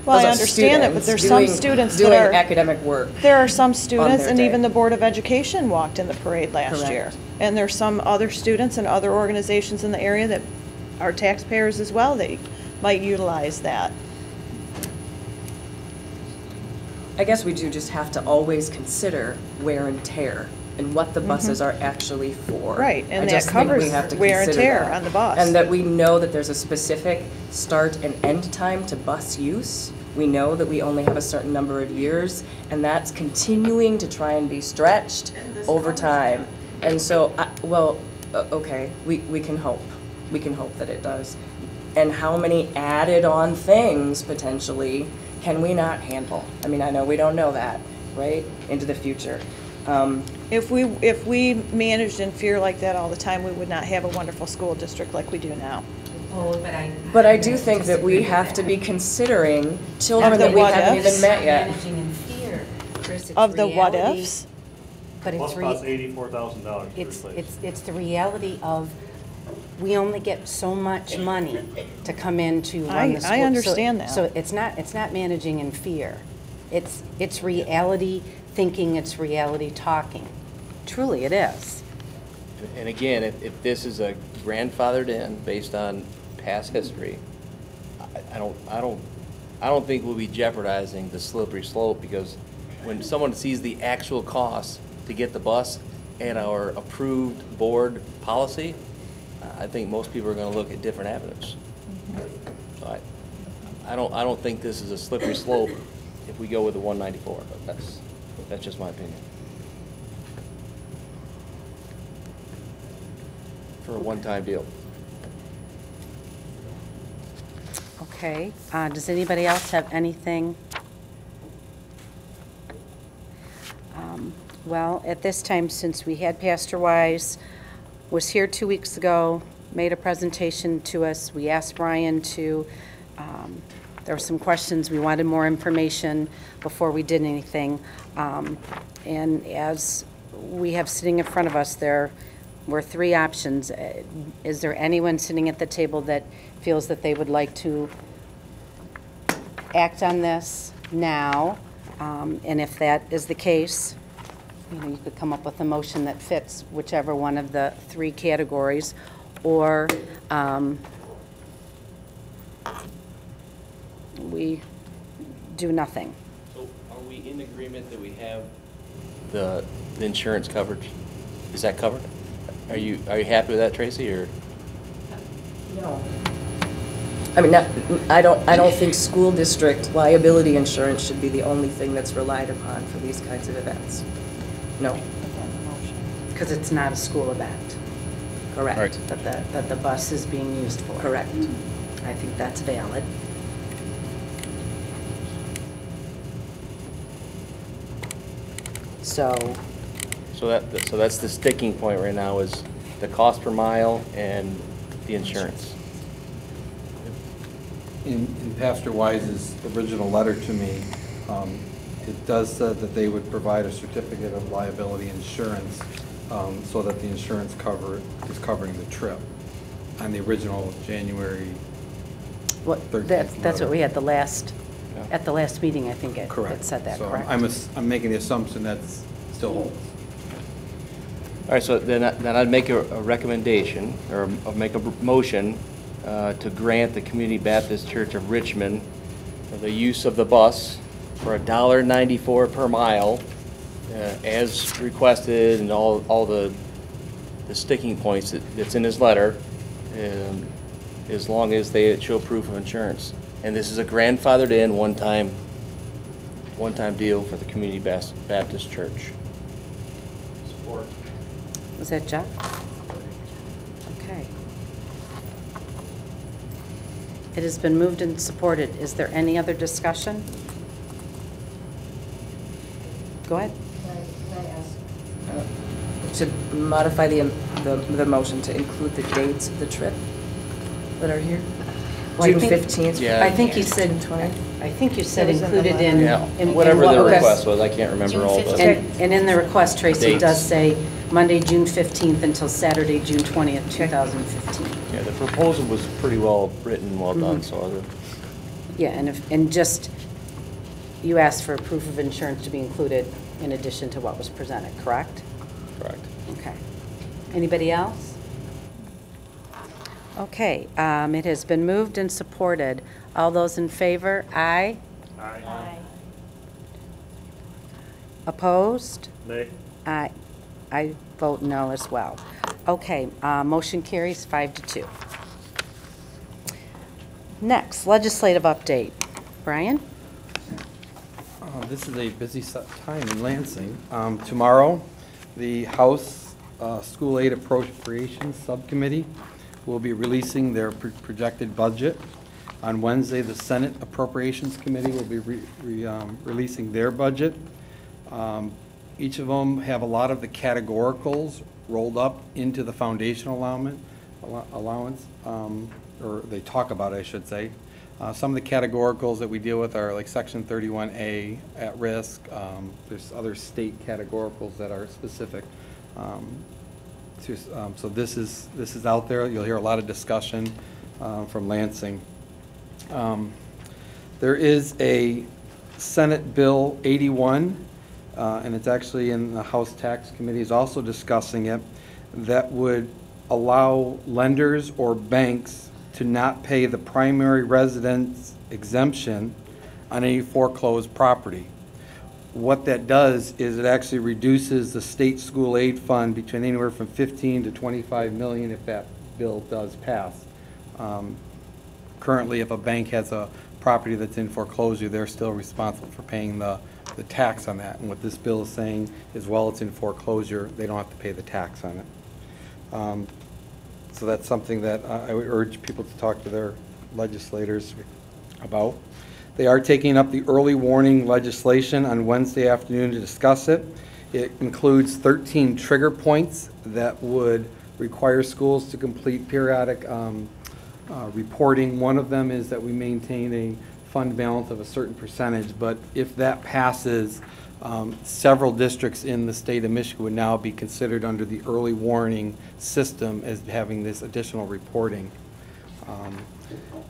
Well, I understand that, but there's some students that are
doing academic work.
There are some students, and
day.
even the Board of Education walked in the parade last year. And there's some other students and other organizations in the area that are taxpayers as well, that might utilize that.
I guess we do just have to always consider wear and tear and what the buses are actually for.
Right, and
I
that
just think
covers
we have to
wear and
consider
tear
that.
on the bus.
And that we know that there's a specific start and end time to bus use. We know that we only have a certain number of years, and that's continuing to try and be stretched over time. And so, okay, we can hope. We can hope that it does. And how many added-on things, potentially, can we not handle? I mean, I know we don't know that, right, into the future.
If we managed in fear like that all the time, we would not have a wonderful school district like we do now.
Oh,
But I do think that we have to be considering children
Of the
that we
what
haven't
ifs?
even met yet.
Managing in fear, Chris, it's
Of the what
reality,
ifs?
But
Plus
it's
costs $84,000 to replace.
it's the reality of, we only get so much money to come in to run the school.
I understand that.
So it's not managing in fear. It's reality thinking, it's reality talking. Truly, it is.
And again, if this is a grandfathered in based on past history, I don't think we'll be jeopardizing the slippery slope, because when someone sees the actual cost to get the bus and our approved board policy, I think most people are going to look at different avenues. So I don't think this is a slippery slope if we go with the 194, but that's just my opinion. For a one-time deal.
Okay, does anybody else have anything? Well, at this time, since we had Pastor Wise, was here 2 weeks ago, made a presentation to us, we asked Brian to, there were some questions, we wanted more information before we did anything. And as we have sitting in front of us, there were 3 options. Is there anyone sitting at the table that feels that they would like to act on this now? And if that is the case, you could come up with a motion that fits whichever one of the 3 categories, or we do nothing.
So are we in agreement that we have the insurance coverage? Is that covered? Are you happy with that, Tracy, or?
No. I mean, I don't think school district liability insurance should be the only thing that's relied upon for these kinds of events. No.
Because it's not a school event.
Correct.
Right.
That the bus is being used for.
Correct.
I think that's valid. So,
So that's the sticking point right now, is the cost per mile and the insurance.
In Pastor Wise's original letter to me, it does say that they would provide a certificate of liability insurance so that the insurance is covering the trip on the original January 13th
that's what we
letter.
had at the last meeting, I think it said that,
So
correct?
I'm making the assumption that's still holds.
All right, so then I'd make a recommendation, or make a motion to grant the Community Baptist Church of Richmond the use of the bus for $1.94 per mile, as requested, and all the sticking points that's in his letter, as long as they show proof of insurance. And this is a grandfathered in one-time deal for the Community Baptist Church.
Support.
Was that Jeff? Okay. It has been moved and supported. Is there any other discussion? Go ahead.
Can I ask? To modify the motion to include the dates of the trip that are here?
Well, I
June
think-
15th?
Yeah.
I think you said, I think you said
It was in the
included in.
Yeah,
in
whatever
what
the
was-
request was, I can't remember all the.
And in the request, Tracy, it does
Dates.
say Monday, June 15th until Saturday, June 20th, 2015.
Yeah, the proposal was pretty well written, well done, so.
Yeah, and just, you asked for proof of insurance to be included in addition to what was presented, correct?
Correct.
Okay. Anybody else? Okay, it has been moved and supported. All those in favor, aye?
Aye.
Opposed?
Nay.
Aye. I vote no as well. Okay, motion carries 5-2. Next, legislative update. Brian?
This is a busy time in Lansing. Tomorrow, the House School Aid Appropriations Subcommittee will be releasing their projected budget. On Wednesday, the Senate Appropriations Committee will be releasing their budget. Each of them have a lot of the categoricals rolled up into the foundational allowance, or they talk about it, I should say. Some of the categoricals that we deal with are like Section 31A, at risk. There's other state categoricals that are specific. So this is out there. You'll hear a lot of discussion from Lansing. There is a Senate Bill 81, and it's actually in the House Tax Committee is also discussing it, that would allow lenders or banks to not pay the primary residence exemption on any foreclosed property. What that does is it actually reduces the state school aid fund between anywhere from 15 to 25 million if that bill does pass. Currently, if a bank has a property that's in foreclosure, they're still responsible for paying the tax on that. And what this bill is saying is, while it's in foreclosure, they don't have to pay the tax on it. So that's something that I would urge people to talk to their legislators about. They are taking up the early warning legislation on Wednesday afternoon to discuss it. It includes 13 trigger points that would require schools to complete periodic reporting. One of them is that we maintain a fund balance of a certain percentage, but if that passes, several districts in the state of Michigan would now be considered under the early warning system as having this additional reporting.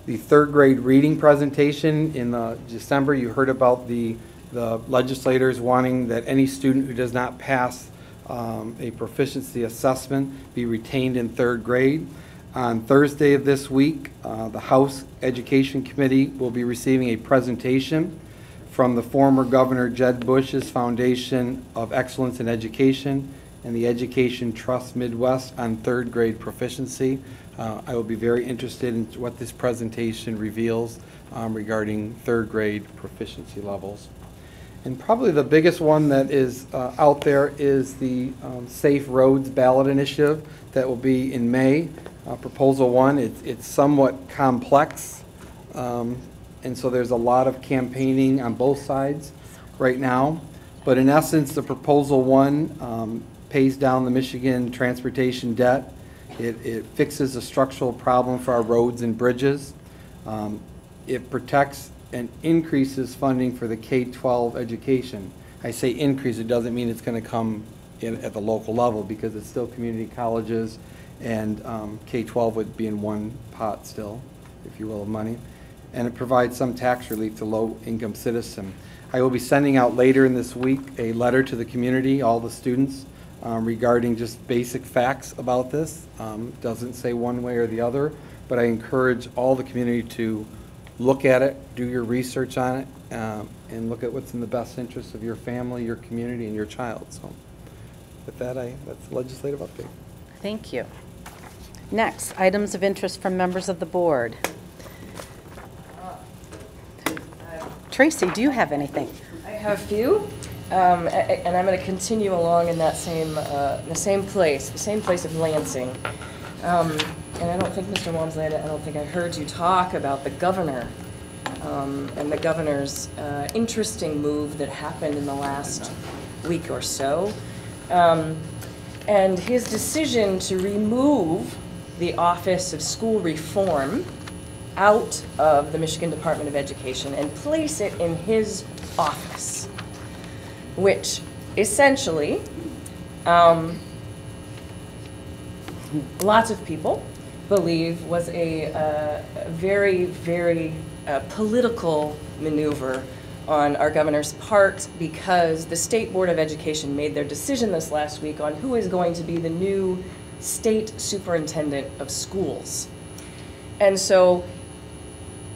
The third grade reading presentation in December, you heard about the legislators wanting that any student who does not pass a proficiency assessment be retained in third grade. On Thursday of this week, the House Education Committee will be receiving a presentation from the former Governor Jed Bush's Foundation of Excellence in Education and the Education Trust Midwest on third grade proficiency. I will be very interested in what this presentation reveals regarding third grade proficiency levels. And probably the biggest one that is out there is the Safe Roads Ballot Initiative that will be in May. Proposal 1, it's somewhat complex, and so there's a lot of campaigning on both sides right now. But in essence, the Proposal 1 pays down the Michigan transportation debt. It fixes a structural problem for our roads and bridges. It protects and increases funding for the K-12 education. I say increase, it doesn't mean it's going to come in at the local level, because it's still community colleges, and K-12 would be in one pot still, if you will, of money. And it provides some tax relief to low-income citizens. I will be sending out later in this week a letter to the community, all the students, regarding just basic facts about this. Doesn't say one way or the other, but I encourage all the community to look at it, do your research on it, and look at what's in the best interest of your family, your community, and your child. So with that, that's the legislative update.
Thank you. Next, items of interest from members of the board. Tracy, do you have anything?
I have a few, and I'm going to continue along in that same, the same place of Lansing. And I don't think, Mr. Walmsley, I don't think I heard you talk about the governor and the governor's interesting move that happened in the last week or so. And his decision to remove the Office of School Reform out of the Michigan Department of Education and place it in his office, which essentially lots of people believe was a very, very political maneuver on our governor's part, because the State Board of Education made their decision this last week on who is going to be the new state superintendent of schools. And so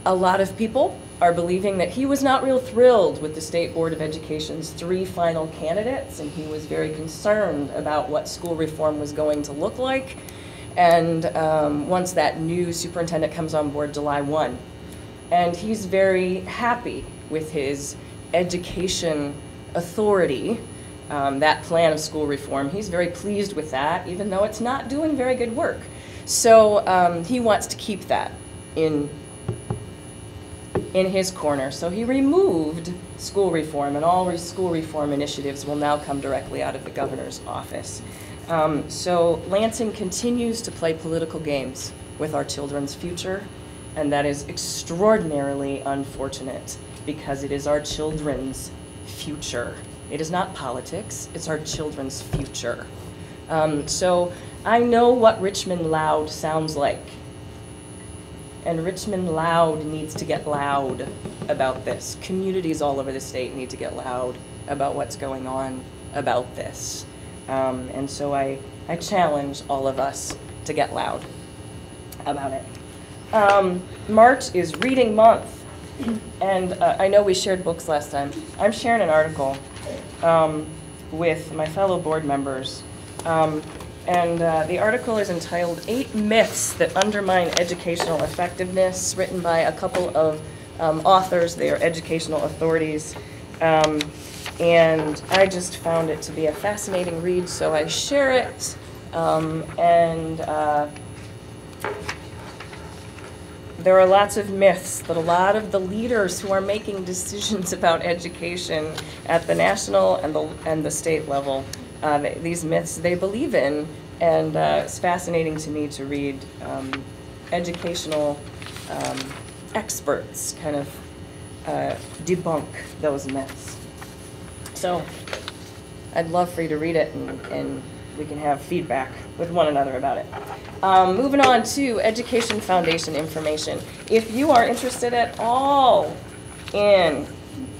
a lot of people are believing that he was not real thrilled with the State Board of Education's 3 final candidates, and he was very concerned about what school reform was going to look like. And once that new superintendent comes on board July 1. And he's very happy with his education authority that plan of school reform. He's very pleased with that, even though it's not doing very good work. So he wants to keep that in his corner. So he removed school reform, and all school reform initiatives will now come directly out of the governor's office. So Lansing continues to play political games with our children's future, and that is extraordinarily unfortunate because it is our children's future. It is not politics, it's our children's future. So I know what Richmond Loud sounds like. And Richmond Loud needs to get loud about this. Communities all over the state need to get loud about what's going on about this. And so I challenge all of us to get loud about it. March is reading month. And I know we shared books last time. I'm sharing an article with my fellow board members. And the article is entitled 8 Myths That Undermine Educational Effectiveness, written by a couple of authors. They are educational authorities. And I just found it to be a fascinating read, so I share it. There are lots of myths that a lot of the leaders who are making decisions about education at the national and the state level, these myths they believe in, and it's fascinating to me to read educational experts kind of debunk those myths. So I'd love for you to read it, and we can have feedback with one another about it. Moving on to Education Foundation information. If you are interested at all in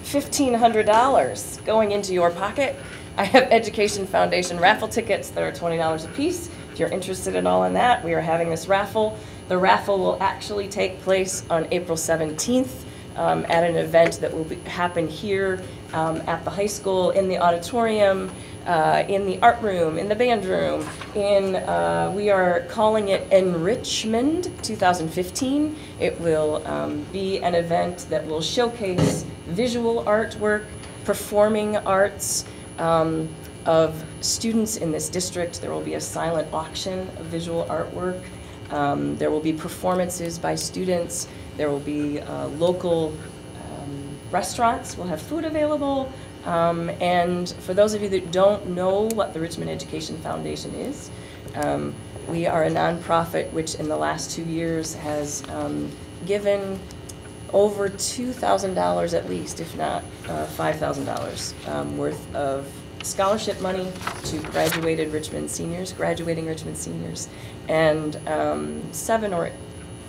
$1,500 going into your pocket, I have Education Foundation raffle tickets that are $20 a piece. If you're interested at all in that, we are having this raffle. The raffle will actually take place on April 17th at an event that will happen here at the high school, in the auditorium, in the art room, in the band room. We are calling it Enrichment 2015. It will be an event that will showcase visual artwork, performing arts, of students in this district. There will be a silent auction of visual artwork. There will be performances by students. There will be local restaurants. We'll have food available. And for those of you that don't know what the Richmond Education Foundation is, we are a nonprofit which in the last 2 years has given over $2,000 at least, if not $5,000 worth of scholarship money to graduating Richmond seniors, and $7,000 or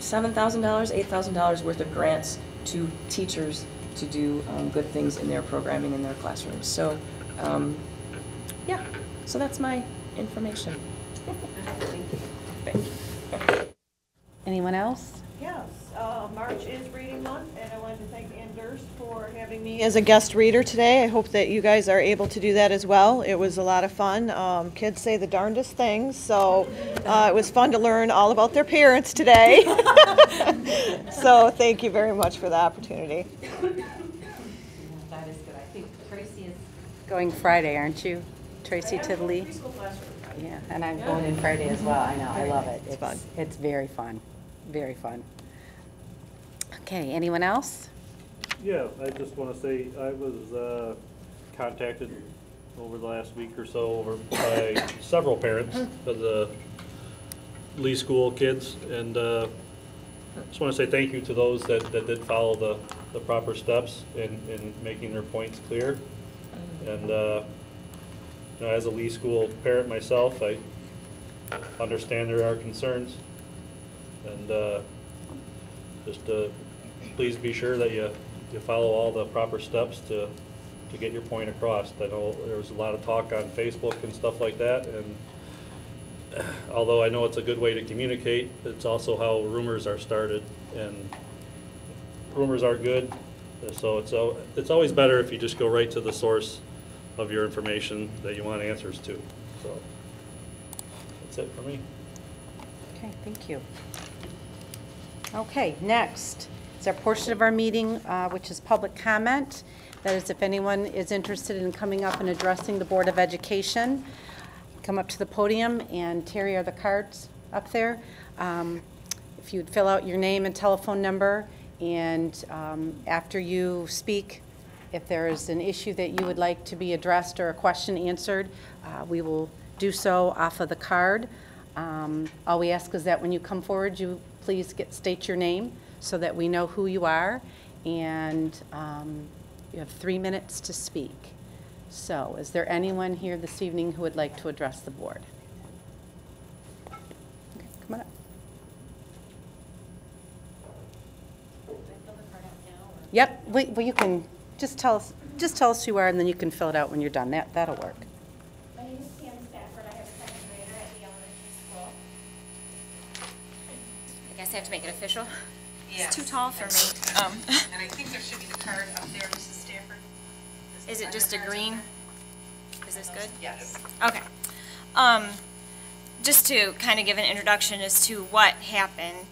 $8,000 worth of grants to teachers to do good things in their programming in their classrooms. So, yeah, so that's my information. Thank you.
Anyone else?
Yes, March is reading month, and I wanted to thank Ann Durst for having me as a guest reader today. I hope that you guys are able to do that as well. It was a lot of fun. Kids say the darndest things, so it was fun to learn all about their parents today. So thank you very much for the opportunity.
That is good. I think Tracy is going Friday, aren't you? Tracy Tiddley? Yeah, and I'm going in Friday as well. I know, I love it. It's fun. It's very fun. Very fun. Okay, anyone else?
Yeah, I just want to say I was contacted over the last week or so by several parents of the Lee School kids, and just want to say thank you to those that did follow the proper steps in making their points clear. And you know, as a Lee School parent myself, I understand there are concerns. And just please be sure that you follow all the proper steps to get your point across. I know there was a lot of talk on Facebook and stuff like that, and although I know it's a good way to communicate, it's also how rumors are started, and rumors are good. So it's always better if you just go right to the source of your information that you want answers to. So that's it for me.
Okay, thank you. Okay, next is our portion of our meeting, which is public comment. That is, if anyone is interested in coming up and addressing the Board of Education, come up to the podium, and Terry, are the cards up there? If you'd fill out your name and telephone number, and after you speak, if there is an issue that you would like to be addressed or a question answered, we will do so off of the card. All we ask is that when you come forward, you please state your name so that we know who you are, and you have 3 minutes to speak. So, is there anyone here this evening who would like to address the board? Okay, come on up. Yep, well, you can just tell us who you are, and then you can fill it out when you're done. That'll work.
My name is Pam Stafford. I have a second grader at the elementary school. I guess I have to make it official.
Yes.
It's too tall for me.
And I think there should be the card up there, Mrs. Stafford.
Is it just a green? Is this good?
Yes.
Okay. Just to kind of give an introduction as to what happened.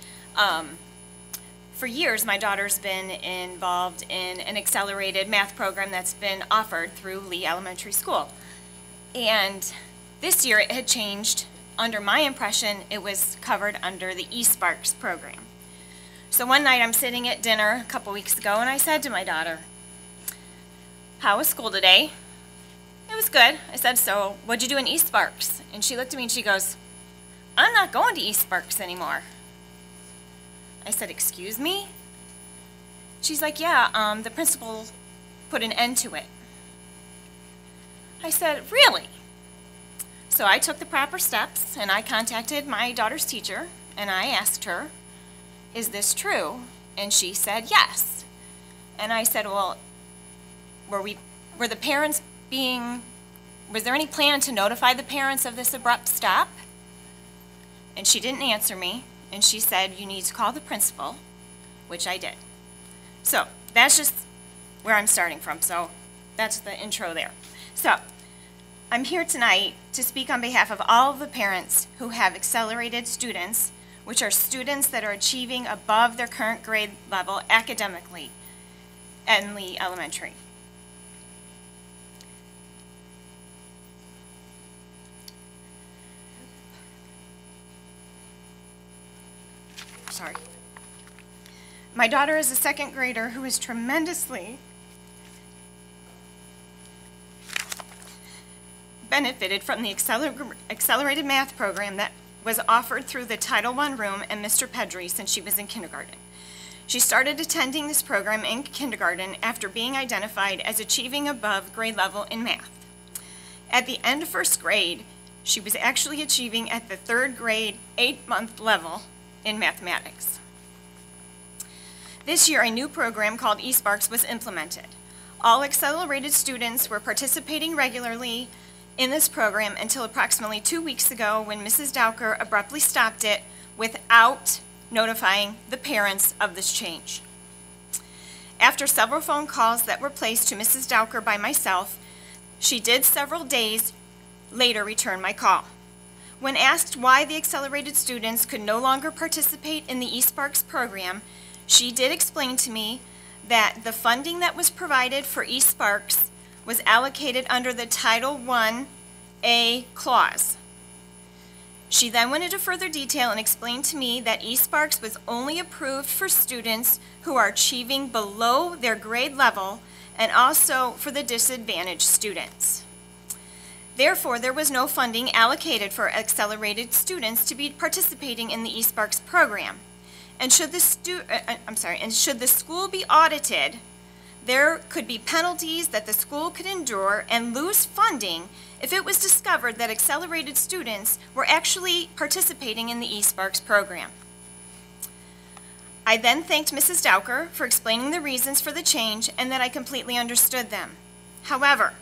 For years, my daughter's been involved in an accelerated math program that's been offered through Lee Elementary School. And this year it had changed. Under my impression, it was covered under the eSparks program. So one night I'm sitting at dinner a couple weeks ago, and I said to my daughter, "How was school today?" "It was good." I said, "So what'd you do in eSparks?" And she looked at me and she goes, "I'm not going to eSparks anymore." I said, "Excuse me?" She's like, "Yeah, the principal put an end to it." I said, "Really?" So I took the proper steps, and I contacted my daughter's teacher, and I asked her, "Is this true?" And she said, "Yes." And I said, "Well, were the parents was there any plan to notify the parents of this abrupt stop?" And she didn't answer me. And she said, "You need to call the principal," which I did. So that's just where I'm starting from. So that's the intro there. So I'm here tonight to speak on behalf of all of the parents who have accelerated students, which are students that are achieving above their current grade level academically at Lee Elementary. Sorry. My daughter is a second grader who is tremendously benefited from the accelerated math program that was offered through the Title I room and Mr. Pedri since she was in kindergarten. She started attending this program in kindergarten after being identified as achieving above grade level in math. At the end of first grade, she was actually achieving at the third grade 8-month level in mathematics. This year, a new program called eSparks was implemented. All accelerated students were participating regularly in this program until approximately 2 weeks ago when Mrs. Dowker abruptly stopped it without notifying the parents of this change. After several phone calls that were placed to Mrs. Dowker by myself, she did several days later return my call. When asked why the accelerated students could no longer participate in the eSparks program, she did explain to me that the funding that was provided for eSparks was allocated under the Title I-A clause. She then went into further detail and explained to me that eSparks was only approved for students who are achieving below their grade level and also for the disadvantaged students. Therefore, there was no funding allocated for accelerated students to be participating in the eSparks program. And should the school be audited, there could be penalties that the school could endure and lose funding if it was discovered that accelerated students were actually participating in the eSparks program. I then thanked Mrs. Dowker for explaining the reasons for the change and that I completely understood them. However,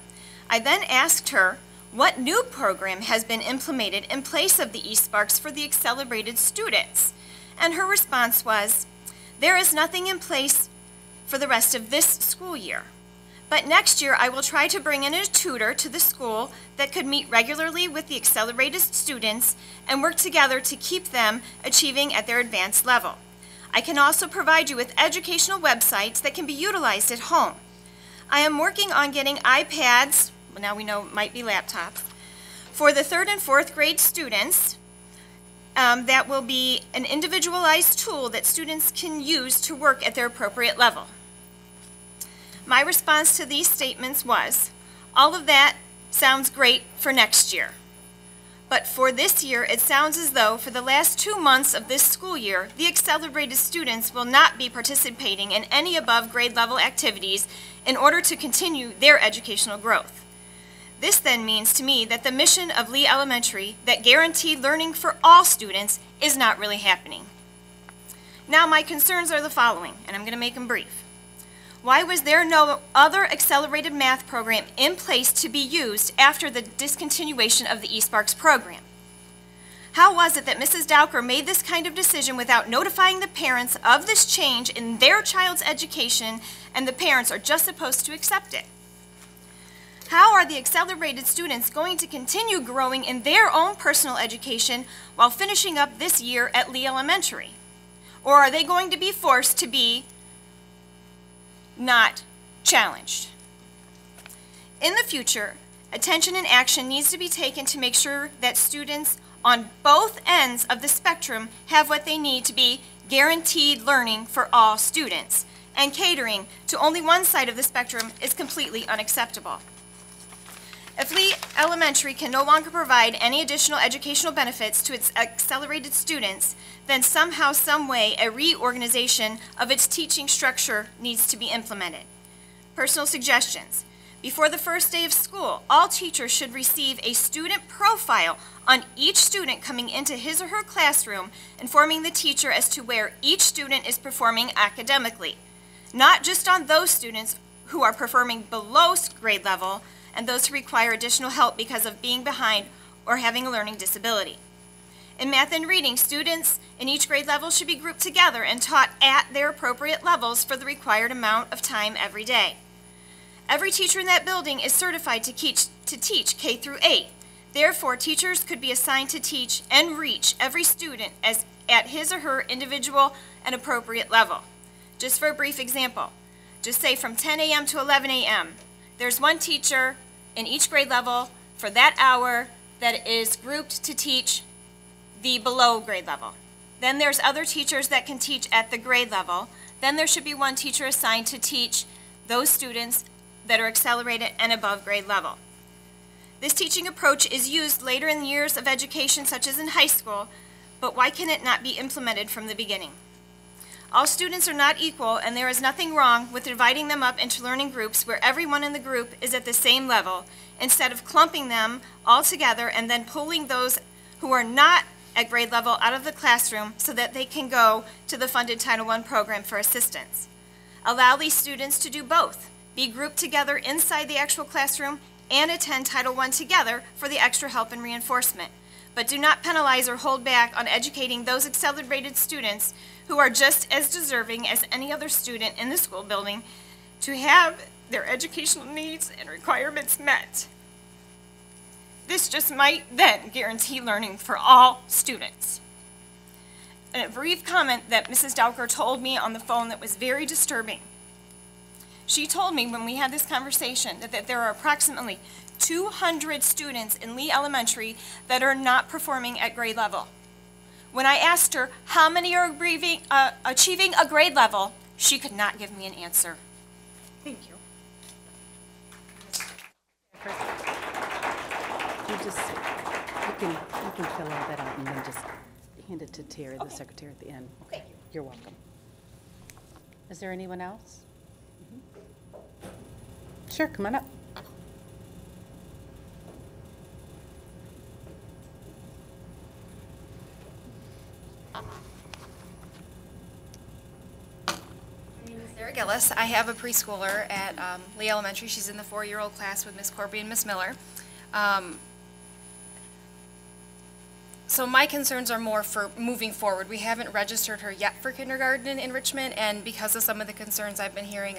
I then asked her what new program has been implemented in place of the eSparks for the accelerated students. And her response was, "There is nothing in place for the rest of this school year. But next year I will try to bring in a tutor to the school that could meet regularly with the accelerated students and work together to keep them achieving at their advanced level. I can also provide you with educational websites that can be utilized at home. I am working on getting iPads, well, now we know it might be laptops, for the 3rd and 4th grade students. That will be an individualized tool that students can use to work at their appropriate level. My response to these statements was, all of that sounds great for next year. But for this year, it sounds as though for the last 2 months of this school year, the accelerated students will not be participating in any above grade level activities in order to continue their educational growth. This then means to me that the mission of Lee Elementary, that guaranteed learning for all students, is not really happening. Now my concerns are the following, and I'm going to make them brief. Why was there no other accelerated math program in place to be used after the discontinuation of the eSparks program? How was it that Mrs. Dowker made this kind of decision without notifying the parents of this change in their child's education, and the parents are just supposed to accept it? How are the accelerated students going to continue growing in their own personal education while finishing up this year at Lee Elementary? Or are they going to be forced to be not challenged? In the future, attention and action needs to be taken to make sure that students on both ends of the spectrum have what they need to be guaranteed learning for all students, and catering to only one side of the spectrum is completely unacceptable. If Lee Elementary can no longer provide any additional educational benefits to its accelerated students, then somehow, some way, a reorganization of its teaching structure needs to be implemented. Personal suggestions. Before the first day of school, all teachers should receive a student profile on each student coming into his or her classroom, informing the teacher as to where each student is performing academically, not just on those students who are performing below grade level and those who require additional help because of being behind or having a learning disability. In math and reading, students in each grade level should be grouped together and taught at their appropriate levels for the required amount of time every day. Every teacher in that building is certified to teach K through 8. Therefore, teachers could be assigned to teach and reach every student at his or her individual and appropriate level. Just for a brief example, just say from 10 a.m. to 11 a.m., there's one teacher in each grade level for that hour that is grouped to teach the below grade level. Then there's other teachers that can teach at the grade level. Then there should be one teacher assigned to teach those students that are accelerated and above grade level. This teaching approach is used later in the years of education, such as in high school, but why can it not be implemented from the beginning? All students are not equal, and there is nothing wrong with dividing them up into learning groups where everyone in the group is at the same level, instead of clumping them all together and then pulling those who are not at grade level out of the classroom so that they can go to the funded Title I program for assistance. Allow these students to do both, be grouped together inside the actual classroom and attend Title I together for the extra help and reinforcement. But do not penalize or hold back on educating those accelerated students who are just as deserving as any other student in the school building to have their educational needs and requirements met. This just might then guarantee learning for all students. And a brief comment that Mrs. Dowker told me on the phone that was very disturbing. She told me when we had this conversation that there are approximately 200 students in Lee Elementary that are not performing at grade level. When I asked her how many are achieving a grade level, she could not give me an answer. Thank you.
You can fill all that out and then just hand it to Terry, the secretary, at the end.
Okay.
You're welcome. Is there anyone else? Sure, come on up.
My name is Sarah Gillis. I have a preschooler at Lee Elementary. She's in the 4-year-old class with Miss Corby and Miss Miller. So my concerns are more for moving forward. We haven't registered her yet for kindergarten in Richmond, and because of some of the concerns I've been hearing,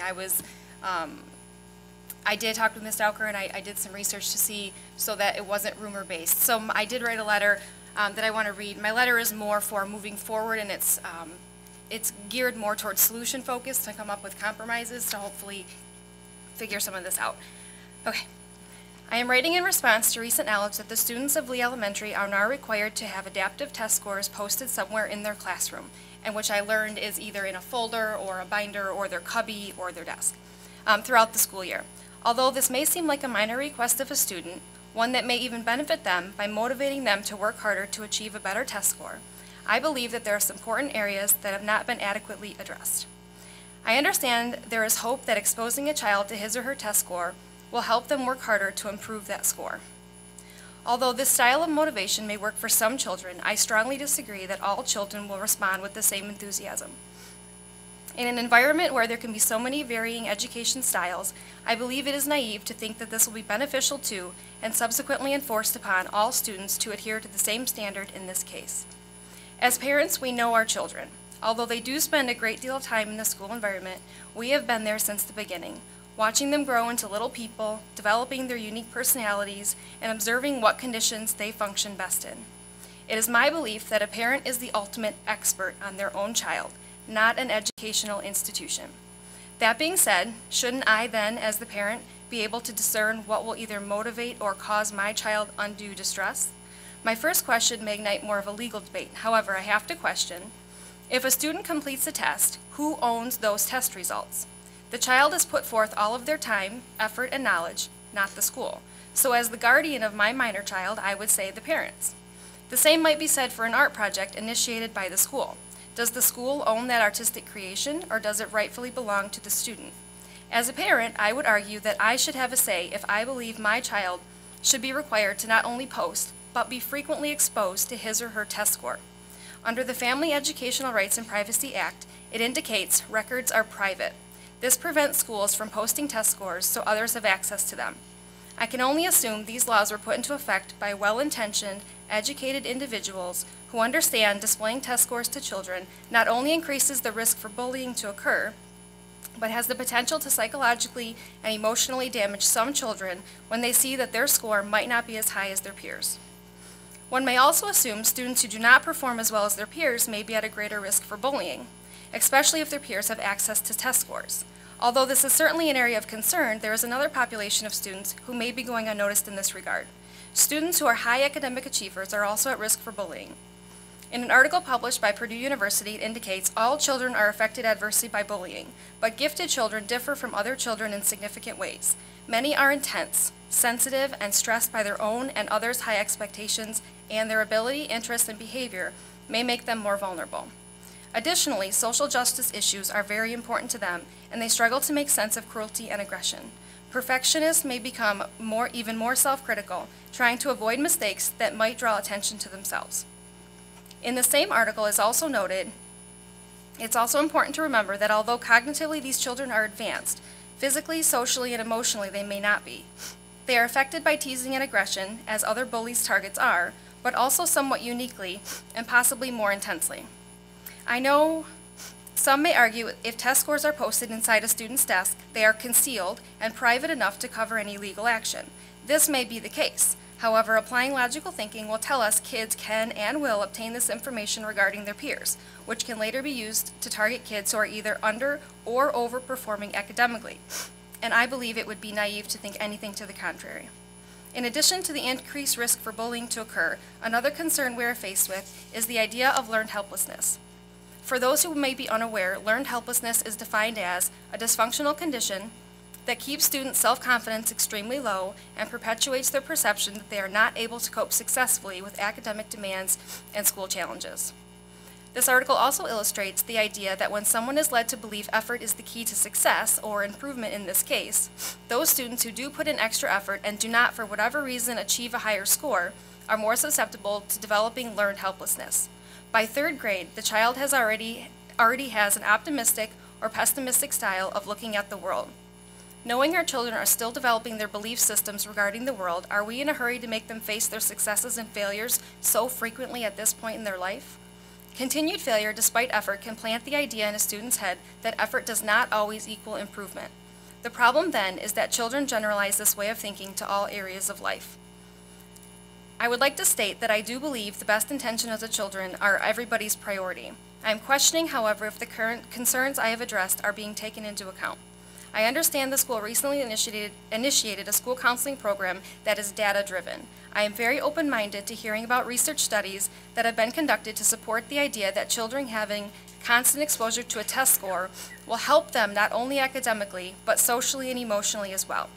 I did talk with Ms. Dowker, and I did some research to see so that it wasn't rumor-based. So I did write a letter that I want to read. My letter is more for moving forward, and it's geared more towards solution-focused to come up with compromises to hopefully figure some of this out. Okay. I am writing in response to recent knowledge that the students of Lee Elementary are now required to have adaptive test scores posted somewhere in their classroom, and which I learned is either in a folder or a binder or their cubby or their desk throughout the school year. Although this may seem like a minor request of a student, one that may even benefit them by motivating them to work harder to achieve a better test score, I believe that there are some important areas that have not been adequately addressed. I understand there is hope that exposing a child to his or her test score will help them work harder to improve that score. Although this style of motivation may work for some children, I strongly disagree that all children will respond with the same enthusiasm. In an environment where there can be so many varying education styles, I believe it is naive to think that this will be beneficial to and subsequently enforced upon all students to adhere to the same standard in this case. As parents, we know our children. Although they do spend a great deal of time in the school environment, we have been there since the beginning, watching them grow into little people, developing their unique personalities, and observing what conditions they function best in. It is my belief that a parent is the ultimate expert on their own child, not an educational institution. That being said, shouldn't I then, as the parent, be able to discern what will either motivate or cause my child undue distress? My first question may ignite more of a legal debate. However, I have to question, if a student completes a test, who owns those test results? The child has put forth all of their time, effort, and knowledge, not the school. So as the guardian of my minor child, I would say the parents. The same might be said for an art project initiated by the school. Does the school own that artistic creation, or does it rightfully belong to the student? As a parent, I would argue that I should have a say if I believe my child should be required to not only post, but be frequently exposed to his or her test score. Under the Family Educational Rights and Privacy Act, it indicates records are private. This prevents schools from posting test scores so others have access to them. I can only assume these laws were put into effect by well-intentioned, educated individuals who understand displaying test scores to children not only increases the risk for bullying to occur, but has the potential to psychologically and emotionally damage some children when they see that their score might not be as high as their peers. One may also assume students who do not perform as well as their peers may be at a greater risk for bullying, especially if their peers have access to test scores. Although this is certainly an area of concern, there is another population of students who may be going unnoticed in this regard. Students who are high academic achievers are also at risk for bullying. In an article published by Purdue University, it indicates all children are affected adversely by bullying, but gifted children differ from other children in significant ways. Many are intense, sensitive, and stressed by their own and others' high expectations, and their ability, interests, and behavior may make them more vulnerable. Additionally, social justice issues are very important to them, and they struggle to make sense of cruelty and aggression. Perfectionists may become even more self-critical, trying to avoid mistakes that might draw attention to themselves. In the same article is also noted, it's also important to remember that although cognitively these children are advanced, physically, socially, and emotionally they may not be. They are affected by teasing and aggression, as other bullies' targets are, but also somewhat uniquely and possibly more intensely. I know some may argue if test scores are posted inside a student's desk, they are concealed and private enough to cover any legal action. This may be the case. However, applying logical thinking will tell us kids can and will obtain this information regarding their peers, which can later be used to target kids who are either under or overperforming academically. And I believe it would be naive to think anything to the contrary. In addition to the increased risk for bullying to occur, another concern we are faced with is the idea of learned helplessness. For those who may be unaware, learned helplessness is defined as a dysfunctional condition that keeps students' self-confidence extremely low and perpetuates their perception that they are not able to cope successfully with academic demands and school challenges. This article also illustrates the idea that when someone is led to believe effort is the key to success, or improvement in this case, those students who do put in extra effort and do not, for whatever reason, achieve a higher score are more susceptible to developing learned helplessness. By third grade, the child already has an optimistic or pessimistic style of looking at the world. Knowing our children are still developing their belief systems regarding the world, are we in a hurry to make them face their successes and failures so frequently at this point in their life? Continued failure despite effort can plant the idea in a student's head that effort does not always equal improvement. The problem then is that children generalize this way of thinking to all areas of life. I would like to state that I do believe the best intentions of the children are everybody's priority. I am questioning, however, if the current concerns I have addressed are being taken into account. I understand the school recently initiated a school counseling program that is data-driven. I am very open-minded to hearing about research studies that have been conducted to support the idea that children having constant exposure to a test score will help them not only academically, but socially and emotionally as well.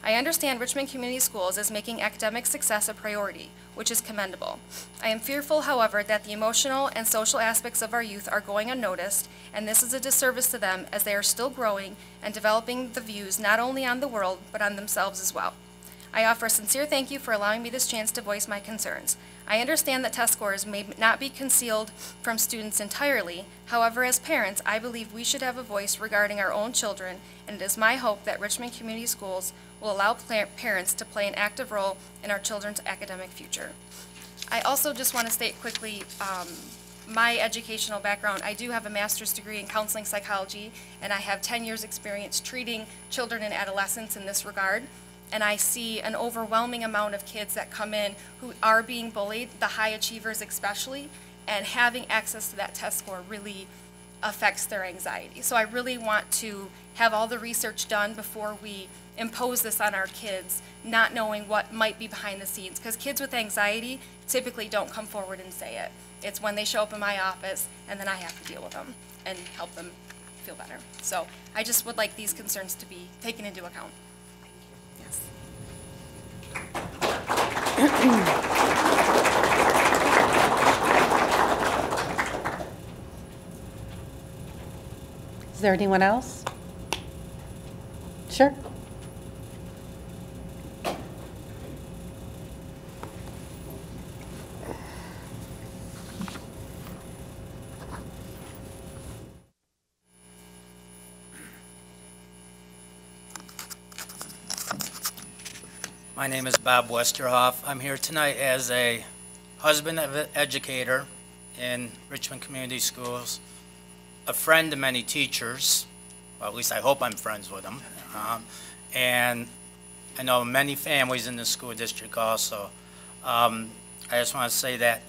I understand Richmond Community Schools is making academic success a priority, which is commendable. I am fearful, however, that the emotional and social aspects of our youth are going unnoticed, and this is a disservice to them as they are still growing and developing the views not only on the world, but on themselves as well. I offer a sincere thank you for allowing me this chance to voice my concerns. I understand that test scores may not be concealed from students entirely. However, as parents, I believe we should have a voice regarding our own children, and it is my hope that Richmond Community Schools will allow parents to play an active role in our children's academic future. I also just want to state quickly my educational background. I do have a master's degree in counseling psychology, and I have 10 years experience treating children and adolescents in this regard. And I see an overwhelming amount of kids that come in who are being bullied, the high achievers especially, and having access to that test score really affects their anxiety. So I really want to have all the research done before we impose this on our kids, not knowing what might be behind the scenes. Because kids with anxiety typically don't come forward and say it. It's when they show up in my office and then I have to deal with them and help them feel better. So I just would like these concerns to be taken into account.
Is there anyone else? Sure.
My name is Bob Westerhoff. I'm here tonight as a husband of an educator in Richmond Community Schools, a friend to many teachers, well, at least I hope I'm friends with them, and I know many families in the school district also. I just want to say that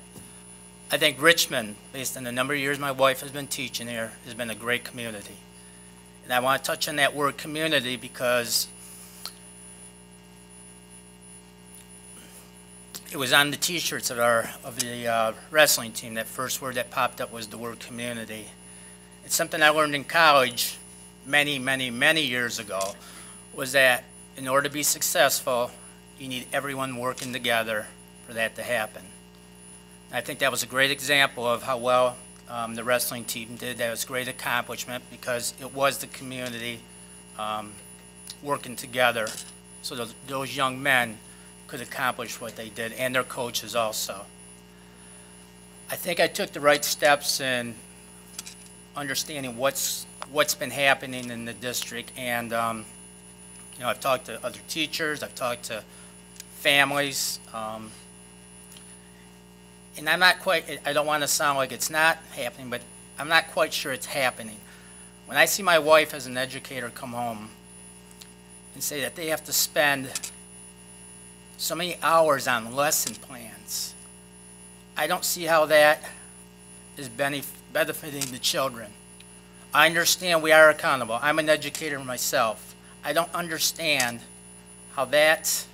I think Richmond, based on the number of years my wife has been teaching here, has been a great community. And I want to touch on that word community because it was on the t-shirts of the wrestling team. That first word that popped up was the word community. It's something I learned in college many, many, many years ago, was that in order to be successful, you need everyone working together for that to happen. And I think that was a great example of how well the wrestling team did. That was a great accomplishment because it was the community working together so those young men could accomplish what they did, and their coaches also. I think I took the right steps in understanding what's been happening in the district, and you know, I've talked to other teachers, I've talked to families, and I'm not quite, I don't want to sound like it's not happening, but I'm not quite sure it's happening. When I see my wife as an educator come home and say that they have to spend so many hours on lesson plans, I don't see how that is benefiting the children. I understand we are accountable. I'm an educator myself. I don't understand how that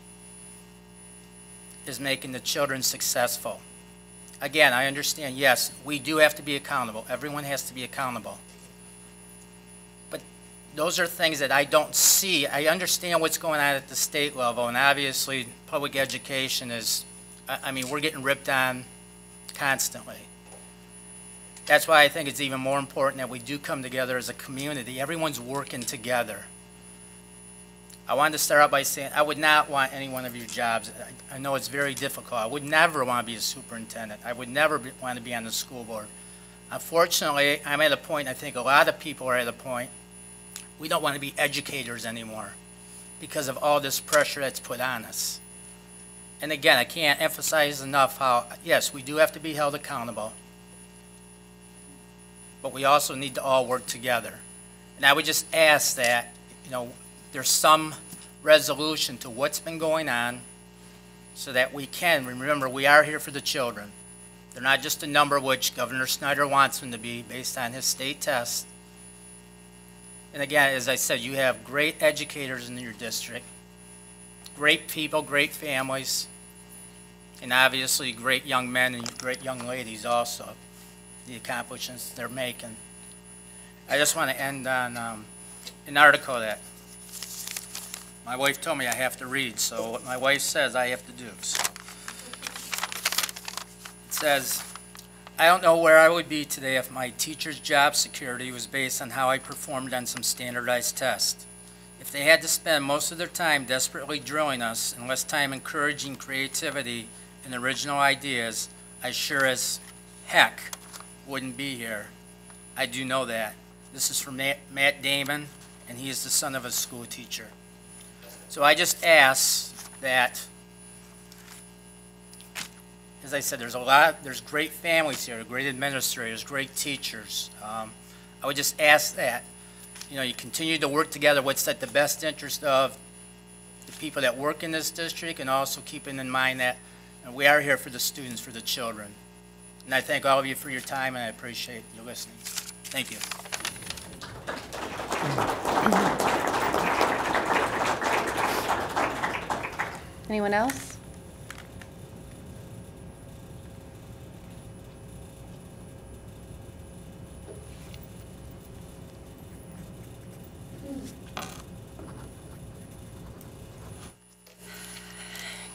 is making the children successful. Again, I understand, yes, we do have to be accountable. Everyone has to be accountable. But those are things that I don't see. I understand what's going on at the state level, and obviously public education is, I mean, we're getting ripped on constantly. That's why I think it's even more important that we do come together as a community. Everyone's working together. I wanted to start out by saying I would not want any one of your jobs. I know it's very difficult. I would never want to be a superintendent. I would never want to be on the school board. Unfortunately, I'm at a point, I think a lot of people are at a point, we don't want to be educators anymore because of all this pressure that's put on us. And again, I can't emphasize enough how, yes, we do have to be held accountable, but we also need to all work together. And I would just ask that, you know, there's some resolution to what's been going on so that we can, remember, we are here for the children. They're not just a number which Governor Snyder wants them to be based on his state test. And again, as I said, you have great educators in your district, great people, great families, and obviously great young men and great young ladies also, the accomplishments they're making. I just want to end on an article that my wife told me I have to read, so what my wife says I have to do. So it says, I don't know where I would be today if my teacher's job security was based on how I performed on some standardized tests. If they had to spend most of their time desperately drilling us and less time encouraging creativity and original ideas, I sure as heck wouldn't be here. I do know that. This is from Matt Damon, and he is the son of a school teacher. So I just ask that, as I said, there's great families here, great administrators, great teachers. I would just ask that, you continue to work together what's at the best interest of the people that work in this district, and also keeping in mind that we are here for the students, for the children. And I thank all of you for your time, and I appreciate you listening. Thank you.
Anyone else?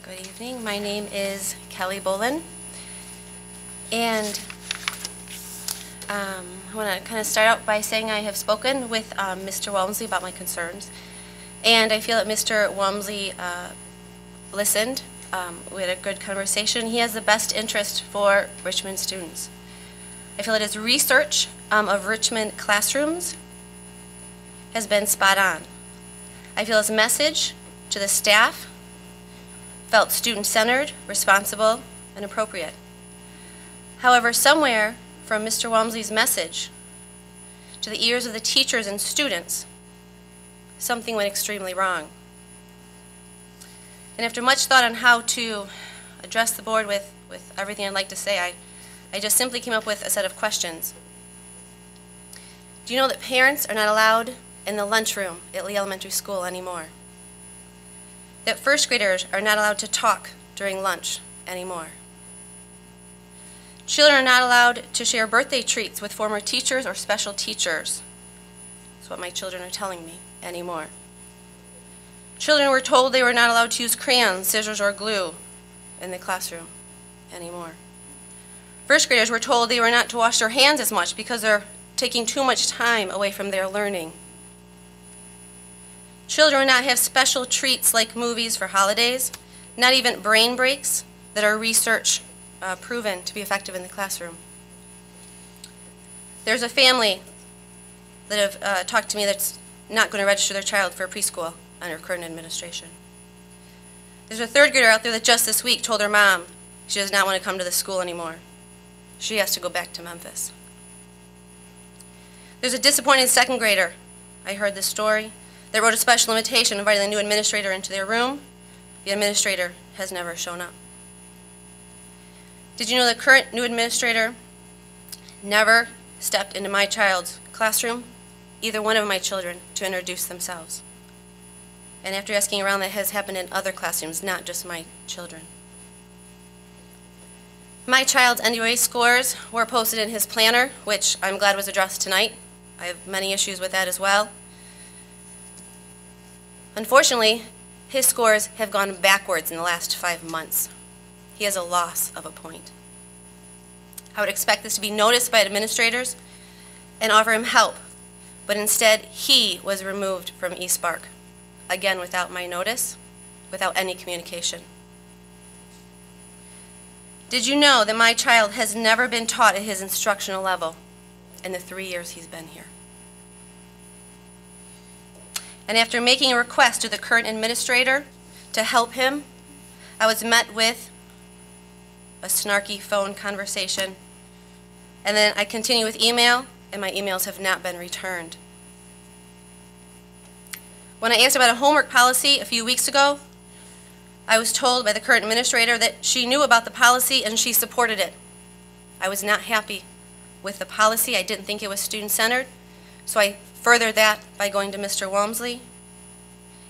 Good evening. My name is Kelly Bolin, and I want to kind of start out by saying I have spoken with Mr. Walmsley about my concerns, and I feel that Mr. Walmsley listened. We had a good conversation. He has the best interest for Richmond students. I feel that his research of Richmond classrooms has been spot on. I feel his message to the staff felt student-centered, responsible, and appropriate. However, somewhere from Mr. Walmsley's message to the ears of the teachers and students, something went extremely wrong. And after much thought on how to address the board with everything I'd like to say, I just simply came up with a set of questions. Do you know that parents are not allowed in the lunchroom at Lee Elementary School anymore? That first graders are not allowed to talk during lunch anymore? Children are not allowed to share birthday treats with former teachers or special teachers. That's what my children are telling me anymore. Children were told they were not allowed to use crayons, scissors, or glue in the classroom anymore. First graders were told they were not to wash their hands as much because they're taking too much time away from their learning. Children will not have special treats like movies for holidays, not even brain breaks that are research proven to be effective in the classroom. There's a family that have talked to me that's not going to register their child for preschool under current administration. There's a third grader out there that just this week told her mom she does not want to come to the school anymore. She has to go back to Memphis. There's a disappointed second grader. I heard this story. They wrote a special invitation inviting the new administrator into their room. The administrator has never shown up. Did you know the current new administrator never stepped into my child's classroom, either one of my children, to introduce themselves? And after asking around, that has happened in other classrooms, not just my children. My child's NDOA scores were posted in his planner, which I'm glad was addressed tonight. I have many issues with that as well. Unfortunately, his scores have gone backwards in the last 5 months. He has a loss of a point. I would expect this to be noticed by administrators and offer him help, but instead he was removed from eSpark, again without my notice, without any communication. Did you know that my child has never been taught at his instructional level in the 3 years he's been here? And after making a request to the current administrator to help him, I was met with a snarky phone conversation, and then I continue with email, and my emails have not been returned. When I asked about a homework policy a few weeks ago, I was told by the current administrator that she knew about the policy and she supported it. I was not happy with the policy. I didn't think it was student-centered, so I further that by going to Mr. Walmsley.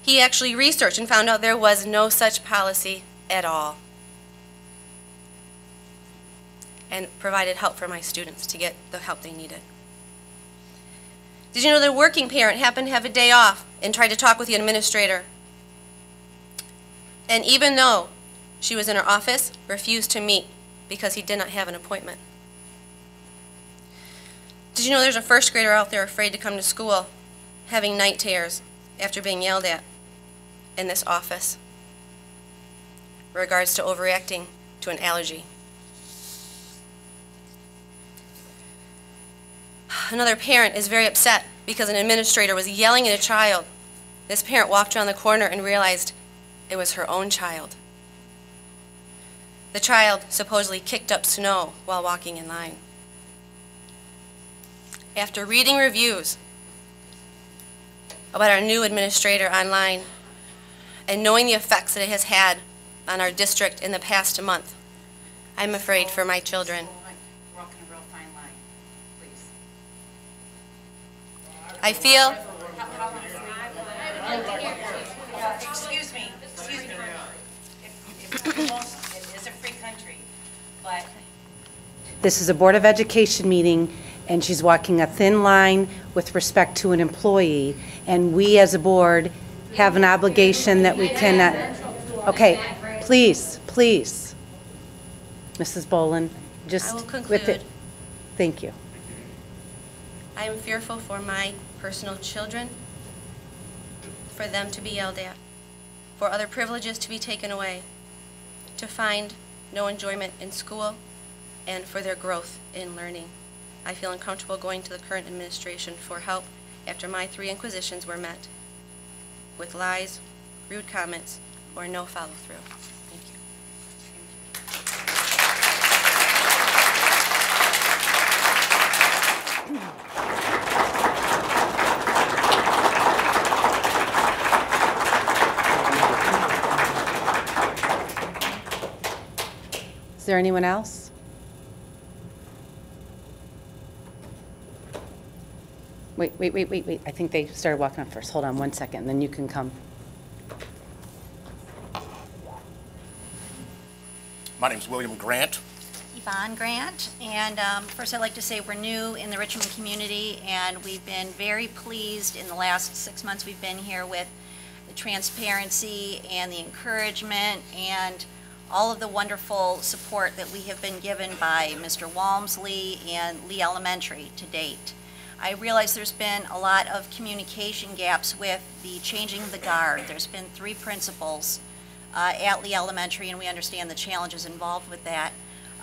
He actually researched and found out there was no such policy at all, and provided help for my students to get the help they needed. Did you know that a working parent happened to have a day off and tried to talk with the administrator? And even though she was in her office, refused to meet because he did not have an appointment. Did you know there's a first grader out there afraid to come to school, having night terrors after being yelled at in this office in regards to overreacting to an allergy? Another parent is very upset because an administrator was yelling at a child. This parent walked around the corner and realized it was her own child. The child supposedly kicked up snow while walking in line. After reading reviews about our new administrator online and knowing the effects that it has had on our district in the past month, I'm afraid for my children.
Walking a real fine line, please.
I feel
Excuse me. It is a free country, but. This is a Board of Education meeting, and she's walking a thin line with respect to an employee, and we as a board have an obligation that we cannot. Okay, please. Mrs. Boland, just.
I will
with
conclude.
it. Thank you.
I am fearful for my personal children, for them to be yelled at, for other privileges to be taken away, to find no enjoyment in school, and for their growth in learning. I feel uncomfortable going to the current administration for help after my 3 inquisitions were met with lies, rude comments, or no follow-through. Thank you.
Is there anyone else? Wait. I think they started walking up first. Hold on one second, and then you can come.
My name's William Grant.
Yvonne Grant, and first I'd like to say we're new in the Richmond community, and we've been very pleased in the last 6 months we've been here with the transparency and the encouragement and all of the wonderful support that we have been given by Mr. Walmsley and Lee Elementary to date. I realize there's been a lot of communication gaps with the changing of the guard. There's been 3 principals at Lee Elementary, and we understand the challenges involved with that.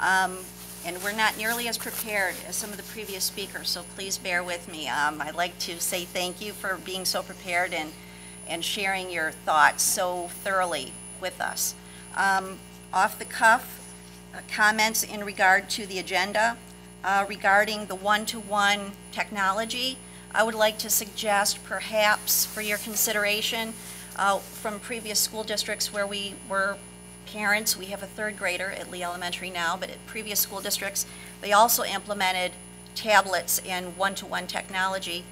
And we're not nearly as prepared as some of the previous speakers, so please bear with me. I'd like to say thank you for being so prepared and sharing your thoughts so thoroughly with us. Off the cuff, comments in regard to the agenda regarding the one-to-one technology. I would like to suggest perhaps for your consideration from previous school districts where we were parents. We have a 3rd grader at Lee Elementary now, but at previous school districts, they also implemented tablets and one-to-one technology.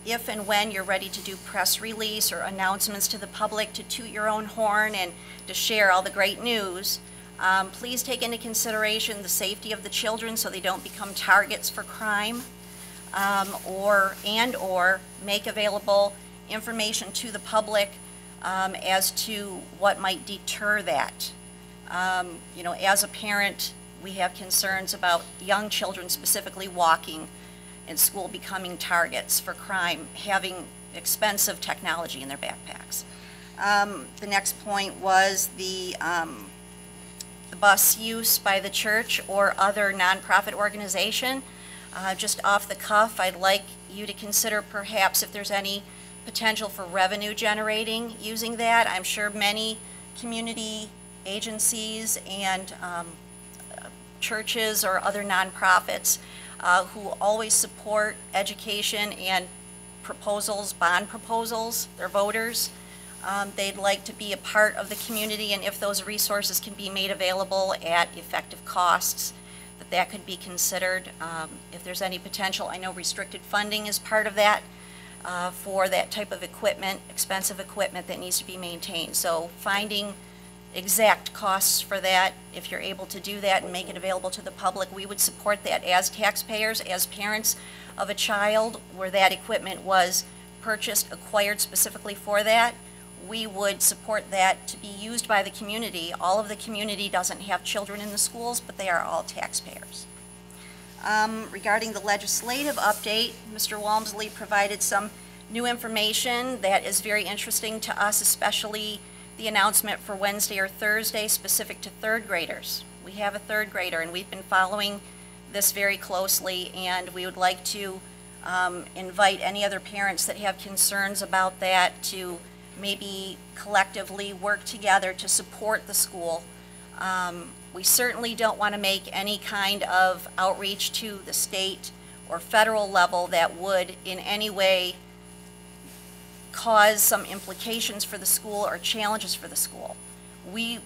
If and when you're ready to do press release or announcements to the public to toot your own horn and to share all the great news, please take into consideration the safety of the children so they don't become targets for crime, or make available information to the public as to what might deter that. You know, as a parent, we have concerns about young children specifically walking in school becoming targets for crime, having expensive technology in their backpacks. The next point was the bus use by the church or other nonprofit organization. Just off the cuff, I'd like you to consider perhaps if there's any potential for revenue generating using that. I'm sure many community agencies and churches or other nonprofits who always support education and proposals, bond proposals, their voters. They'd like to be a part of the community, and if those resources can be made available at effective costs, that could be considered. If there's any potential, I know restricted funding is part of that. for that type of equipment, expensive equipment that needs to be maintained. So finding exact costs for that, if you're able to do that and make it available to the public, we would support that as taxpayers, as parents of a child where that equipment was purchased, acquired specifically for that. We would support that to be used by the community. All of the community doesn't have children in the schools, but they are all taxpayers. Regarding the legislative update, Mr. Walmsley provided some new information that is very interesting to us, especially the announcement for Wednesday or Thursday specific to third graders. We have a third grader, and we've been following this very closely, and we would like to invite any other parents that have concerns about that to maybe collectively work together to support the school. We certainly don't want to make any kind of outreach to the state or federal level that would in any way cause some implications for the school or challenges for the school. We're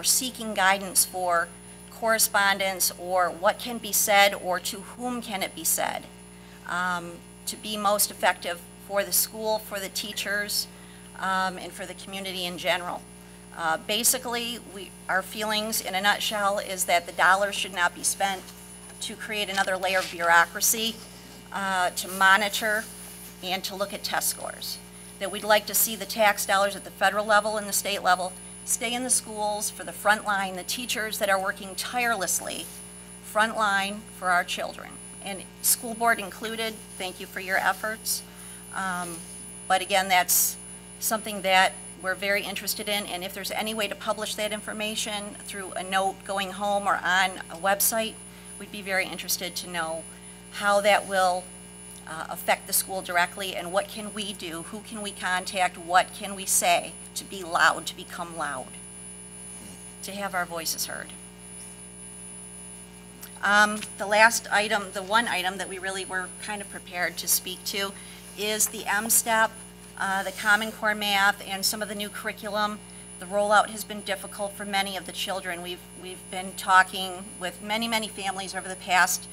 seeking guidance for correspondence or what can be said or to whom can it be said to be most effective for the school, for the teachers, and for the community in general. Basically, our feelings in a nutshell is that the dollars should not be spent to create another layer of bureaucracy, to monitor, and to look at test scores. That we'd like to see the tax dollars at the federal level and the state level stay in the schools for the front line, the teachers that are working tirelessly front line for our children. And school board included, thank you for your efforts. But again, that's something that we're very interested in, and if there's any way to publish that information through a note going home or on a website, we'd be very interested to know how that will affect the school directly and what can we do, who can we contact, what can we say to be loud, to become loud, to have our voices heard. The last item, the one item that we really were kind of prepared to speak to is the M-STEP, the Common Core Math, and some of the new curriculum. The rollout has been difficult for many of the children. We've been talking with many families over the past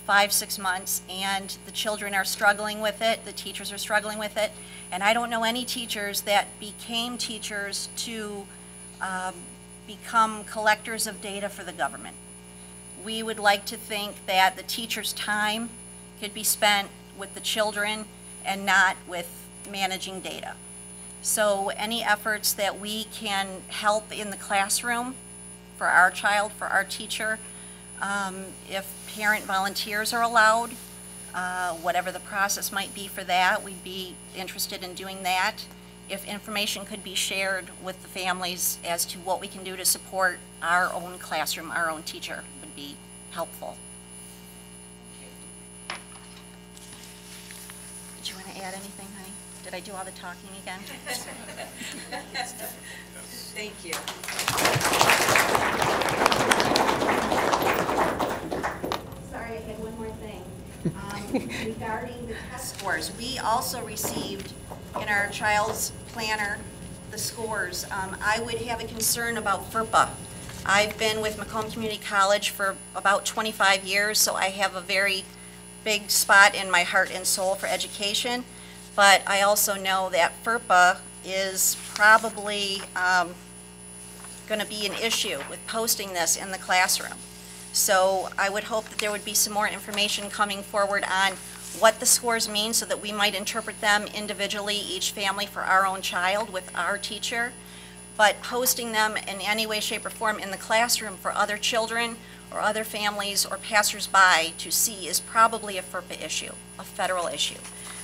5-6 months, and the children are struggling with it, the teachers are struggling with it, and I don't know any teachers that became teachers to become collectors of data for the government. We would like to think that the teacher's time could be spent with the children and not with managing data. So any efforts that we can help in the classroom for our child, for our teacher, if parent volunteers are allowed, whatever the process might be for that, we'd be interested in doing that. If information could be shared with the families as to what we can do to support our own classroom, our own teacher, would be helpful. Did you want to add anything, honey? Did I do all the talking again?
Thank you.
Sorry, I had one more thing. Regarding the test scores, we also received in our child's planner the scores. I would have a concern about FERPA. I've been with Macomb Community College for about 25 years, so I have a very big spot in my heart and soul for education. But I also know that FERPA is probably going to be an issue with posting this in the classroom. So I would hope that there would be some more information coming forward on what the scores mean so that we might interpret them individually, each family for our own child with our teacher. But posting them in any way, shape, or form in the classroom for other children or other families or passersby to see is probably a FERPA issue, a federal issue.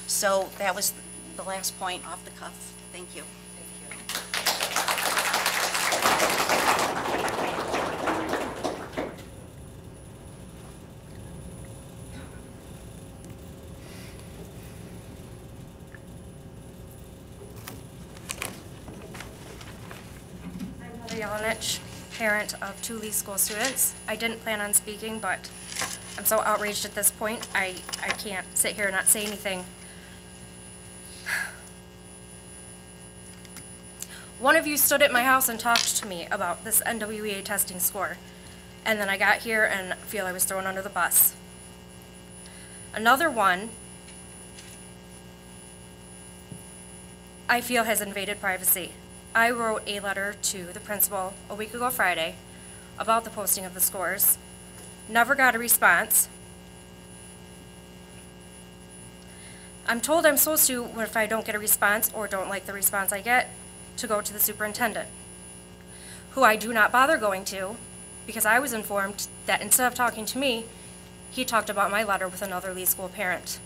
So that was the last point off the cuff. Thank you.
Yelenich, parent of 2 Lee School students. I didn't plan on speaking, but I'm so outraged at this point, I can't sit here and not say anything. One of you stood at my house and talked to me about this NWEA testing score, and then I got here and feel I was thrown under the bus. Another one I feel has invaded privacy. I wrote a letter to the principal a week ago Friday about the posting of the scores. Never got a response. I'm told I'm supposed to, if I don't get a response or don't like the response I get, to go to the superintendent, who I do not bother going to because I was informed that instead of talking to me, he talked about my letter with another Lee School parent.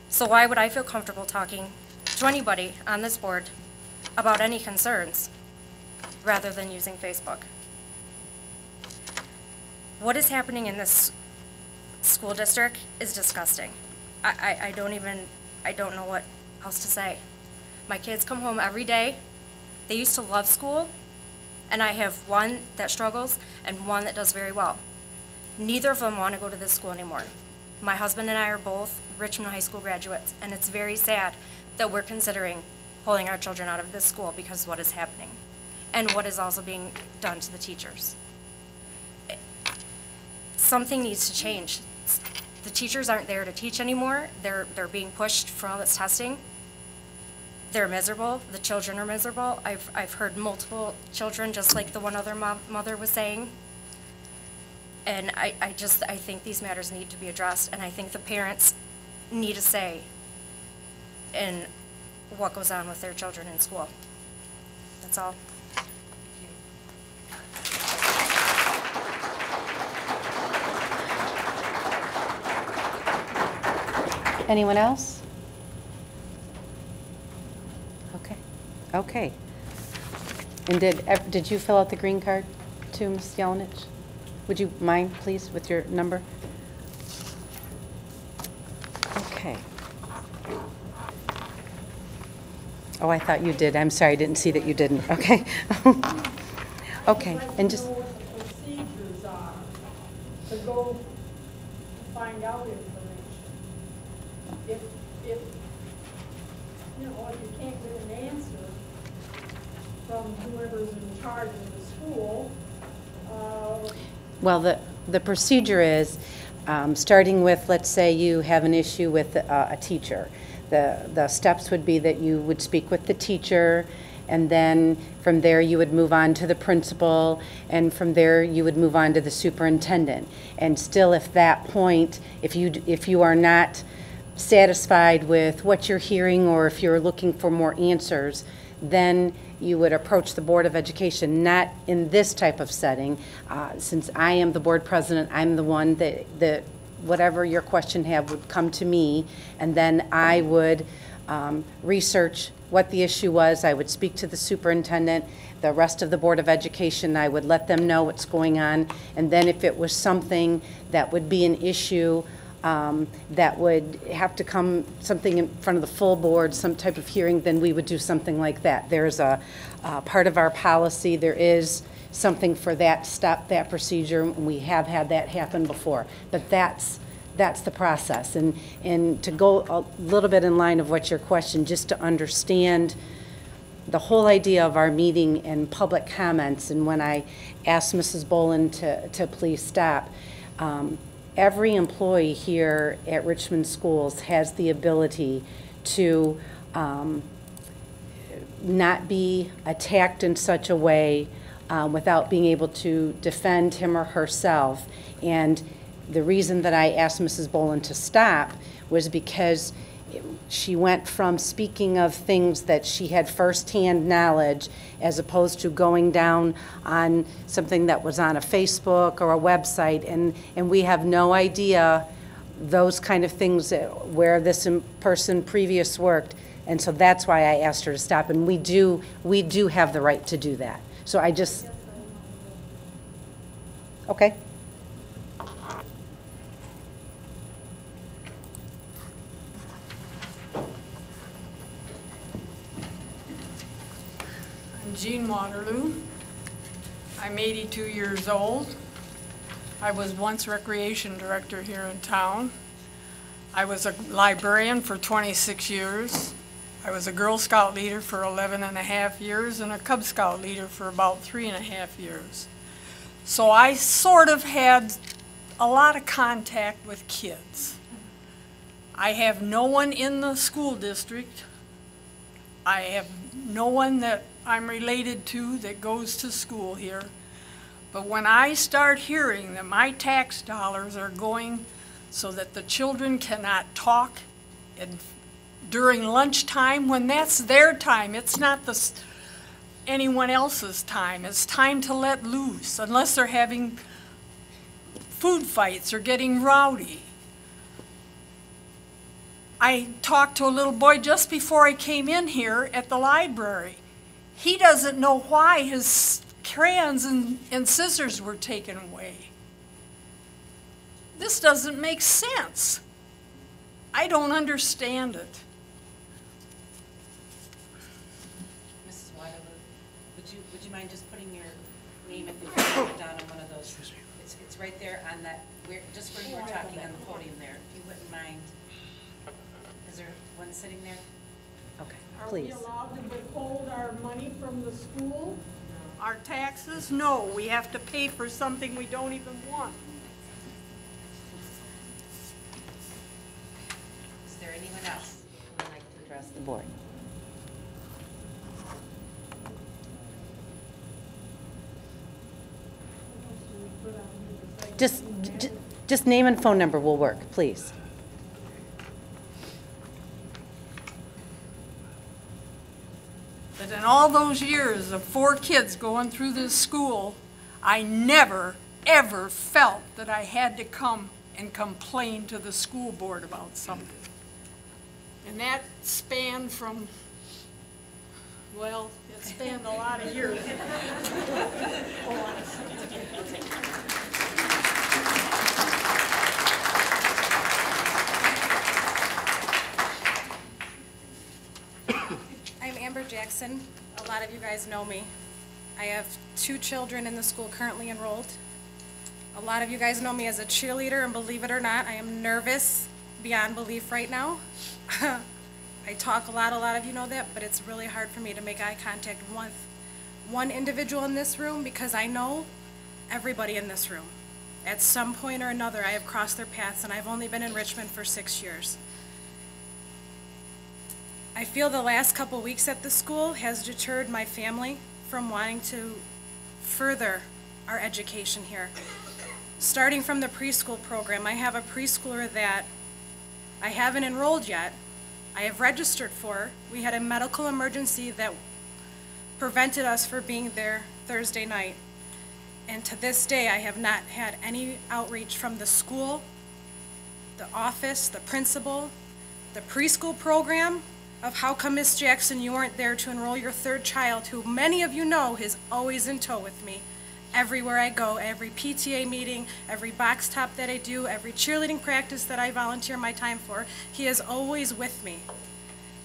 So why would I feel comfortable talking to anybody on this board about any concerns rather than using Facebook? What is happening in this school district is disgusting. I don't know what else to say. My kids come home every day. They used to love school, and I have one that struggles and one that does very well. Neither of them want to go to this school anymore. My husband and I are both Richmond High School graduates, and it's very sad that we're considering pulling our children out of this school because of what is happening and what is also being done to the teachers. Something needs to change. The teachers aren't there to teach anymore. They're being pushed for all this testing. They're miserable. The children are miserable. I've heard multiple children, just like the one other mother was saying. And I think these matters need to be addressed, and I think the parents need a say in what goes on with their children in school. That's all.
Anyone else? Okay. Okay. And did you fill out the green card too, Ms. Yelenich? Would you mind, please, with your number? Okay. Oh, I thought you did. I'm sorry, I didn't see that you didn't. Okay. Okay, and just...
I'd like to know what the procedures are to go find out information. If you know, if you can't get an answer from whoever's in charge of the school,
Well, the procedure is, starting with, let's say you have an issue with a teacher. The steps would be that you would speak with the teacher, and then from there you would move on to the principal, and from there you would move on to the superintendent. And still, if that point, if you are not satisfied with what you're hearing, or if you're looking for more answers, then you would approach the Board of Education, not in this type of setting. Since I am the board president, I'm the one that whatever your question have would come to me, and then I would research what the issue was. I would speak to the superintendent, the rest of the Board of Education. I would let them know what's going on, and then if it was something that would be an issue that would have to come something in front of the full board, some type of hearing, then we would do something like that. There's a part of our policy, there is something for that step, that procedure, and we have had that happen before. But that's the process. And to go a little bit in line of what your question, just to understand the whole idea of our meeting and public comments, and when I asked Mrs. Boland to please stop, every employee here at Richmond Schools has the ability to not be attacked in such a way without being able to defend him or herself. And the reason that I asked Mrs. Boland to stop was because she went from speaking of things that she had firsthand knowledge, as opposed to going down on something that was on a Facebook or a website, and we have no idea those kind of things where this person previous worked, and so that's why I asked her to stop, and we do have the right to do that. So I just, okay.
Jean Waterloo. I'm 82 years old. I was once recreation director here in town. I was a librarian for 26 years. I was a Girl Scout leader for 11.5 years and a Cub Scout leader for about 3.5 years. So I sort of had a lot of contact with kids. I have no one in the school district I have no one that I'm related to that goes to school here. But when I start hearing that my tax dollars are going so that the children cannot talk and during lunchtime, when that's their time, it's not anyone else's time. It's time to let loose, unless they're having food fights or getting rowdy. I talked to a little boy just before I came in here at the library. He doesn't know why his crayons and scissors were taken away. This doesn't make sense. I don't understand it.
Mrs. Waterloo, would you mind just putting your name and information down on one of those? It's right there on that, just where you were talking on the podium there, if you wouldn't mind. Is there one sitting there? Okay,
please. Are we allowed to withhold our money from the school? Our taxes? No, we have to pay for something we don't even want.
Is there anyone else who would like to address the board?
Just name and phone number will work, please.
But in all those years of 4 kids going through this school, I never, ever felt that I had to come and complain to the school board about something. And that spanned from, well, it spanned a lot of years. Hold on a second.
I'm Amber Jackson. A lot of you guys know me. I have 2 children in the school currently enrolled. A lot of you guys know me as a cheerleader, and believe it or not, I am nervous beyond belief right now. I talk a lot of you know that, but it's really hard for me to make eye contact with one individual in this room because I know everybody in this room. At some point or another, I have crossed their paths, and I've only been in Richmond for 6 years. I feel the last couple weeks at the school has deterred my family from wanting to further our education here. Starting from the preschool program, I have a preschooler that I haven't enrolled yet. I have registered for. We had a medical emergency that prevented us from being there Thursday night. And to this day, I have not had any outreach from the school, the office, the principal, the preschool program, of how come, Miss Jackson, you weren't there to enroll your 3rd child, who many of you know is always in tow with me. Everywhere I go, every PTA meeting, every box top that I do, every cheerleading practice that I volunteer my time for, he is always with me.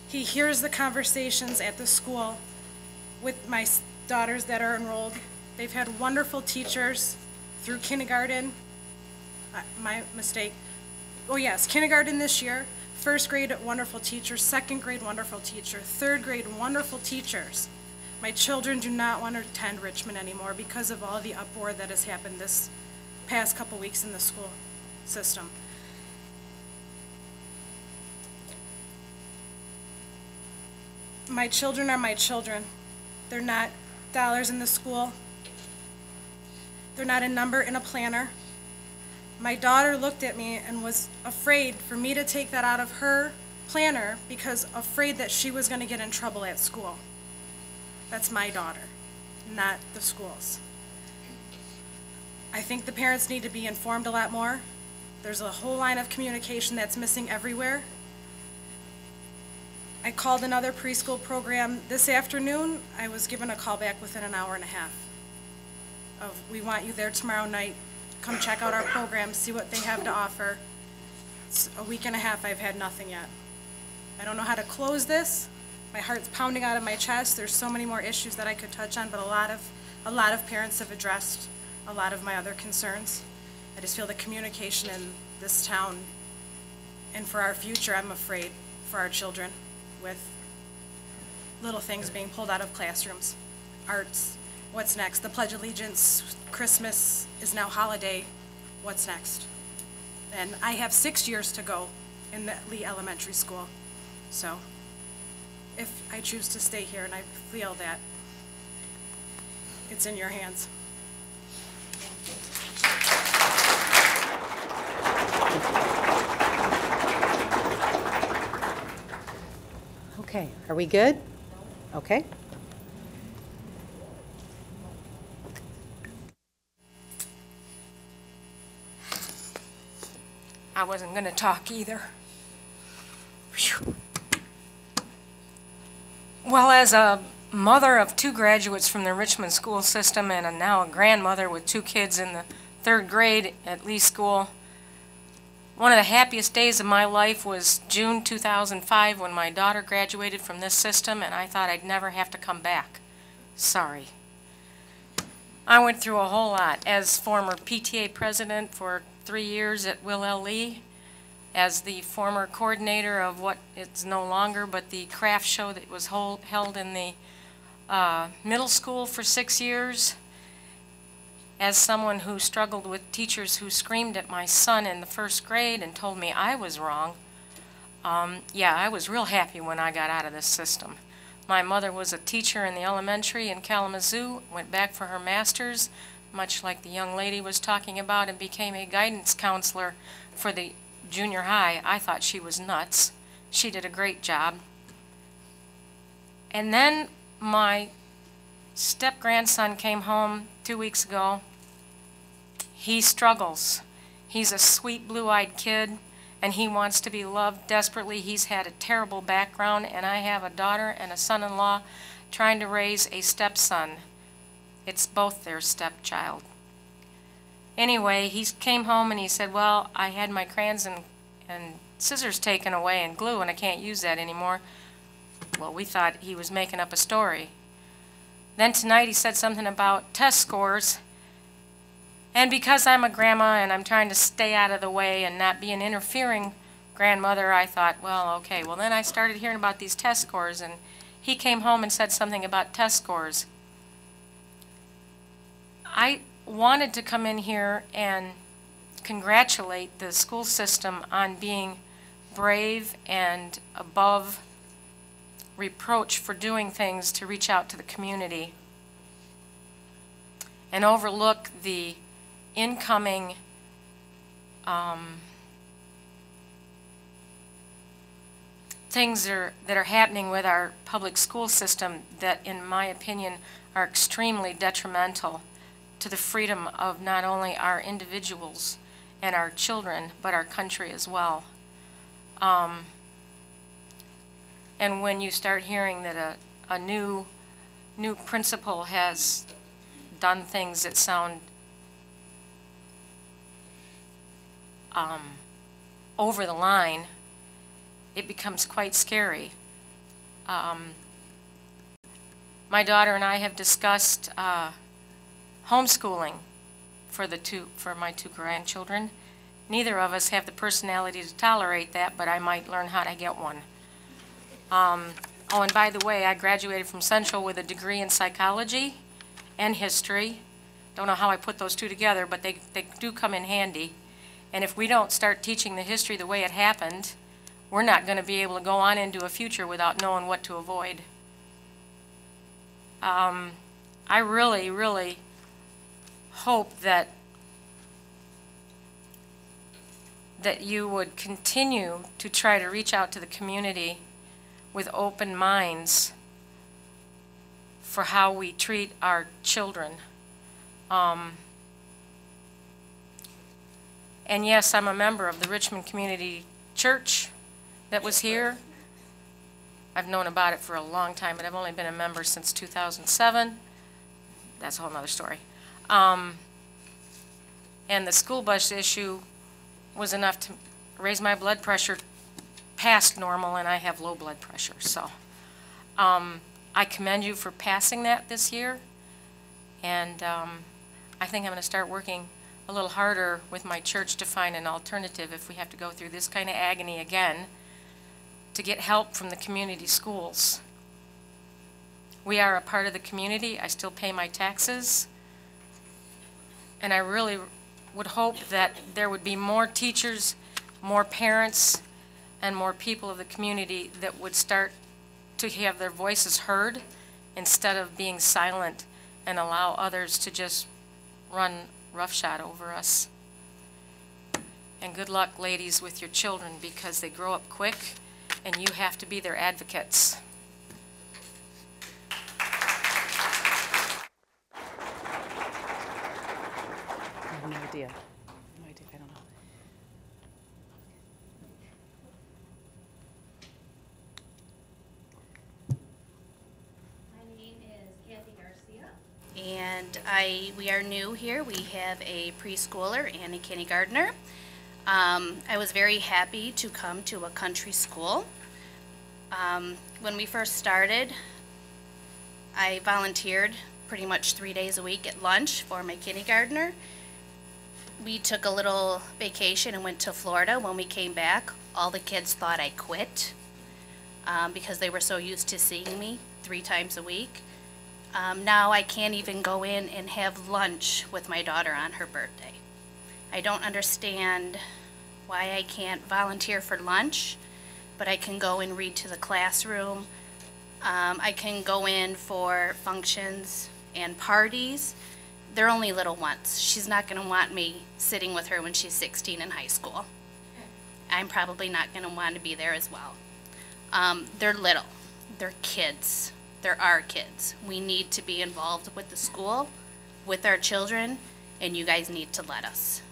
He hears the conversations at the school with my daughters that are enrolled. They've had wonderful teachers through kindergarten. My mistake. Oh yes, kindergarten this year. 1st grade, wonderful teachers. 2nd grade, wonderful teacher. 3rd grade, wonderful teachers. My children do not want to attend Richmond anymore because of all the uproar that has happened this past couple weeks in the school system. My children are my children. They're not dollars in the school. They're not a number in a planner. My daughter looked at me and was afraid for me to take that out of her planner because afraid that she was going to get in trouble at school. That's my daughter, not the schools. I think the parents need to be informed a lot more. There's a whole line of communication that's missing everywhere. I called another preschool program this afternoon. I was given a call back within an hour and a half of, we want you there tomorrow night. Come check out our program, see what they have to offer. It's a week and a half, I've had nothing yet. I don't know how to close this. My heart's pounding out of my chest. There's so many more issues that I could touch on, but a lot of parents have addressed a lot of my other concerns. I just feel the communication in this town, and for our future, I'm afraid for our children with little things being pulled out of classrooms. Arts, what's next? The Pledge of Allegiance, Christmas is now holiday. What's next? And I have 6 years to go in the Lee Elementary School. So if I choose to stay here, and I feel that it's in your hands.
Okay, are we good? Okay.
I wasn't going to talk either. Phew. Well, as a mother of 2 graduates from the Richmond school system and now a grandmother with 2 kids in the 3rd grade at Lee School, one of the happiest days of my life was June 2005 when my daughter graduated from this system, and I thought I'd never have to come back. Sorry. I went through a whole lot as former PTA president for 3 years at Will L. Lee, as the former coordinator of what it's no longer, but the craft show that was held in the middle school for 6 years, as someone who struggled with teachers who screamed at my son in the 1st grade and told me I was wrong. Yeah, I was real happy when I got out of this system. My mother was a teacher in the elementary in Kalamazoo, went back for her master's, much like the young lady was talking about, and became a guidance counselor for the junior high. I thought she was nuts. She did a great job. And then my step-grandson came home 2 weeks ago. He struggles. He's a sweet blue-eyed kid, and he wants to be loved desperately. He's had a terrible background, and I have a daughter and a son-in-law trying to raise a stepson. It's both their stepchild. Anyway, he came home and he said, well, I had my crayons and scissors taken away and glue, and I can't use that anymore. Well, we thought he was making up a story. Then tonight he said something about test scores. And because I'm a grandma and I'm trying to stay out of the way and not be an interfering grandmother, I thought, well, okay. Well, then I started hearing about these test scores, and he came home and said something about test scores. I wanted to come in here and congratulate the school system on being brave and above reproach for doing things to reach out to the community and overlook the incoming things that are happening with our public school system that, in my opinion, are extremely detrimental to the freedom of not only our individuals and our children, but our country as well. And when you start hearing that a new principal has done things that sound over the line, it becomes quite scary. My daughter and I have discussed homeschooling for my 2 grandchildren. Neither of us have the personality to tolerate that, but I might learn how to get one. Oh, and by the way, I graduated from Central with a degree in psychology and history. Don't know how I put those 2 together, but they do come in handy. And if we don't start teaching the history the way it happened, we're not going to be able to go on into a future without knowing what to avoid. I really, really hope that you would continue to try to reach out to the community with open minds for how we treat our children. And yes, I'm a member of the Richmond Community Church that was here. I've known about it for a long time, but I've only been a member since 2007. That's a whole nother story. And the school bus issue was enough to raise my blood pressure past normal, and I have low blood pressure. So I commend you for passing that this year, and I think I'm going to start working a little harder with my church to find an alternative if we have to go through this kind of agony again to get help from the community schools. We are a part of the community. I still pay my taxes, and I really would hope that there would be more teachers, more parents, and more people of the community that would start to have their voices heard instead of being silent and allow others to just run roughshod over us. And good luck, ladies, with your children, because they grow up quick and you have to be their advocates.
I have no idea. No idea. I don't know.
My name is Kathy Garcia, and we are new here. We have a preschooler and a kindergartner. I was very happy to come to a country school. When we first started, I volunteered pretty much 3 days a week at lunch for my kindergartner. We took a little vacation and went to Florida. When we came back, all the kids thought I quit because they were so used to seeing me 3 times a week. Now I can't even go in and have lunch with my daughter on her birthday. I don't understand why I can't volunteer for lunch, but I can go and read to the classroom. I can go in for functions and parties. They're only little ones. She's not going to want me sitting with her when she's 16 in high school. I'm probably not going to want to be there as well. They're little. They're kids. They're our kids. We need to be involved with the school, with our children, and you guys need to let us.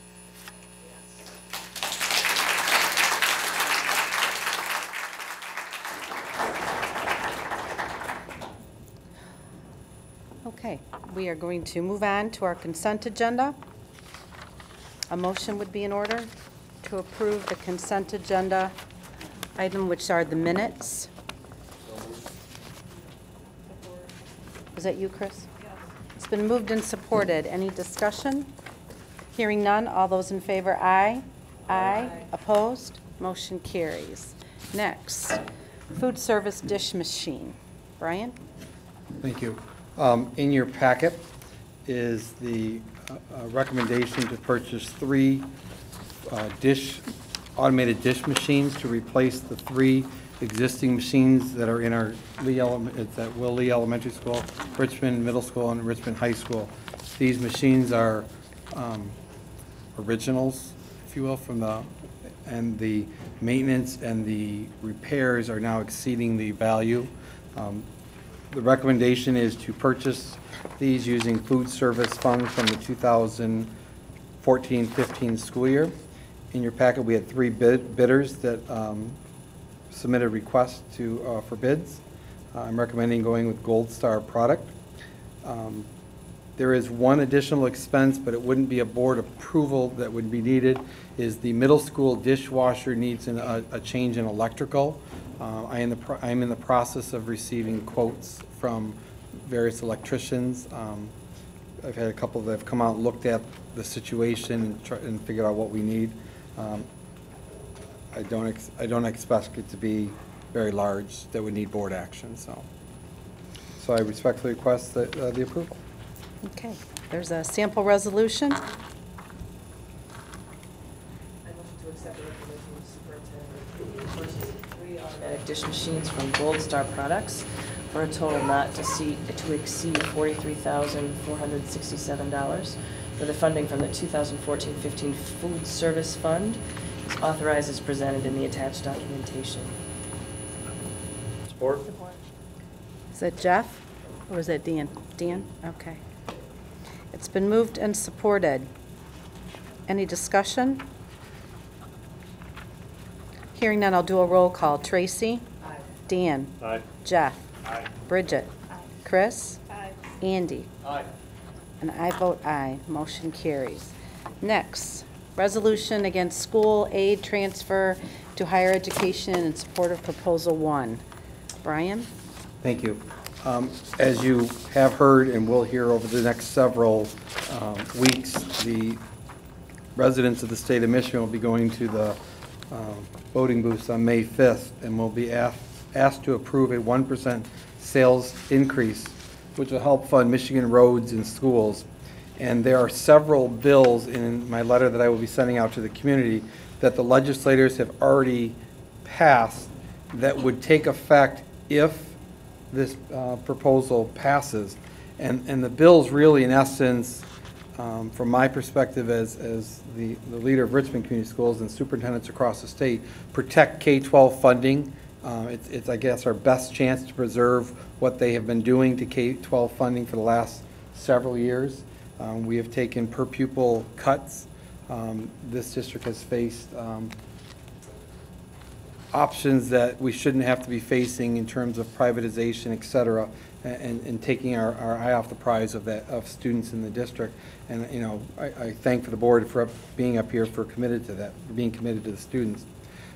Okay, we are going to move on to our consent agenda. A motion would be in order to approve the consent agenda item, which are the minutes. Was that you, Chris? Yes. It's been moved and supported. Any discussion? Hearing none, all those in favor, aye. Aye. Opposed? Motion carries. Next, food service dish machine. Brian?
Thank you. In your packet is the recommendation to purchase 3 automated dish machines to replace the 3 existing machines that are in our it's at Will Lee Elementary School, Richmond Middle School, and Richmond High School. These machines are originals, if you will, and the maintenance and the repairs are now exceeding the value. The recommendation is to purchase these using food service funds from the 2014-15 school year. In your packet, we had 3 bidders that submitted requests for bids. I'm recommending going with Gold Star product. There is one additional expense, but it wouldn't be a board approval that would be needed, is the middle school dishwasher needs a change in electrical. I'm in the process of receiving quotes from various electricians. I've had a couple that have come out and looked at the situation and figured out what we need. I don't expect it to be very large that would need board action. So I respectfully request that, the approval.
Okay, there's a sample resolution.
I motion to accept the recommendation of the superintendent to purchase 3 automatic dish machines from Gold Star Products for a total not to exceed $43,467 for the funding from the 2014-15 Food Service Fund. It's authorized as presented in the attached documentation.
Support.
Is that Jeff or is that Dan? Dan? Okay. It's been moved and supported. Any discussion? Hearing none, I'll do a roll call. Tracy?
Aye.
Dan?
Aye.
Jeff?
Aye.
Bridget?
Aye.
Chris?
Aye.
Andy?
Aye.
And I vote aye. Motion carries. Next, resolution against school aid transfer to higher education in support of Proposal 1. Brian?
Thank you. As you have heard and will hear over the next several weeks, the residents of the state of Michigan will be going to the voting booths on May 5th and will be asked to approve a 1% sales increase, which will help fund Michigan roads and schools. And there are several bills in my letter that I will be sending out to the community that the legislators have already passed that would take effect if this proposal passes. And the bill's really, in essence, from my perspective as the leader of Richmond Community Schools and superintendents across the state, protect K-12 funding. It's, I guess, our best chance to preserve what they have been doing to K-12 funding for the last several years. We have taken per pupil cuts. This district has faced options that we shouldn't have to be facing in terms of privatization, et cetera, and taking our eye off the prize of students in the district. And you know, I thank the board for being up here for committed to that, for being committed to the students.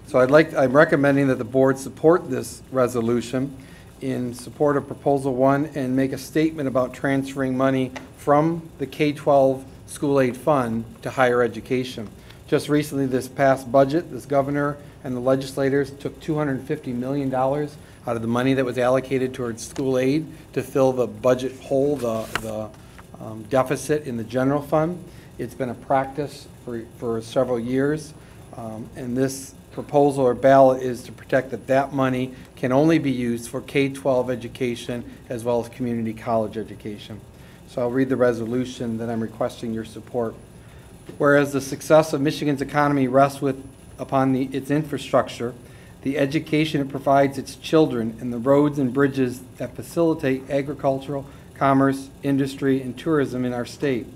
So I'm recommending that the board support this resolution in support of Proposal 1 and make a statement about transferring money from the K-12 school aid fund to higher education. Just recently, this past budget, this governor and the legislators took $250 million out of the money that was allocated towards school aid to fill the budget hole, the deficit in the general fund. It's been a practice for several years, and this proposal or ballot is to protect that money can only be used for K-12 education as well as community college education. So I'll read the resolution that I'm requesting your support. Whereas the success of Michigan's economy rests upon its infrastructure, the education it provides its children, and the roads and bridges that facilitate agricultural, commerce, industry, and tourism in our state.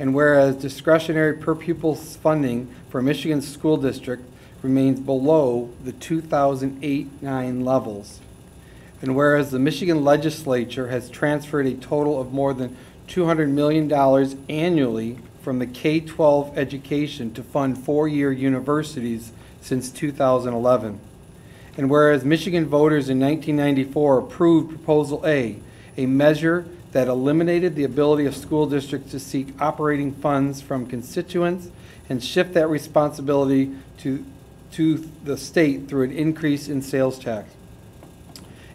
And whereas discretionary per pupil funding for Michigan's school district remains below the 2008-09 levels. And whereas the Michigan legislature has transferred a total of more than $200 million annually from the K-12 education to fund four-year universities since 2011. And whereas Michigan voters in 1994 approved Proposal A, a measure that eliminated the ability of school districts to seek operating funds from constituents and shift that responsibility to the state through an increase in sales tax.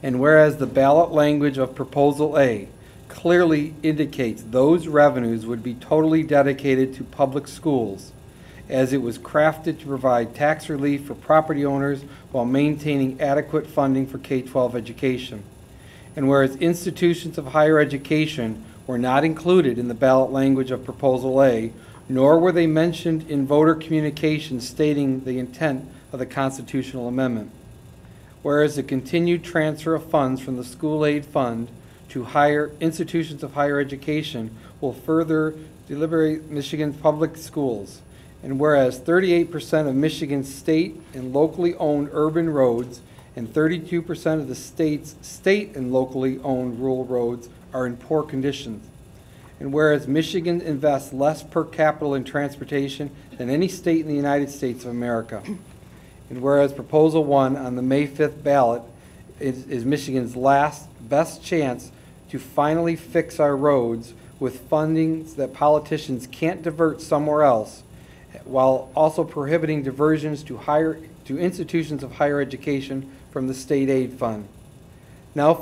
And whereas the ballot language of Proposal A clearly indicates those revenues would be totally dedicated to public schools, as it was crafted to provide tax relief for property owners while maintaining adequate funding for K-12 education. And whereas institutions of higher education were not included in the ballot language of Proposal A, nor were they mentioned in voter communications stating the intent of the constitutional amendment. Whereas the continued transfer of funds from the school aid fund to higher institutions of higher education will further deliberate Michigan's public schools. And whereas 38% of Michigan's state and locally owned urban roads and 32% of the state's state and locally owned rural roads are in poor conditions. And whereas Michigan invests less per capita in transportation than any state in the United States of America. And whereas Proposal 1 on the May 5th ballot is Michigan's best chance to finally fix our roads with fundings that politicians can't divert somewhere else, while also prohibiting diversions to institutions of higher education from the state aid fund. Now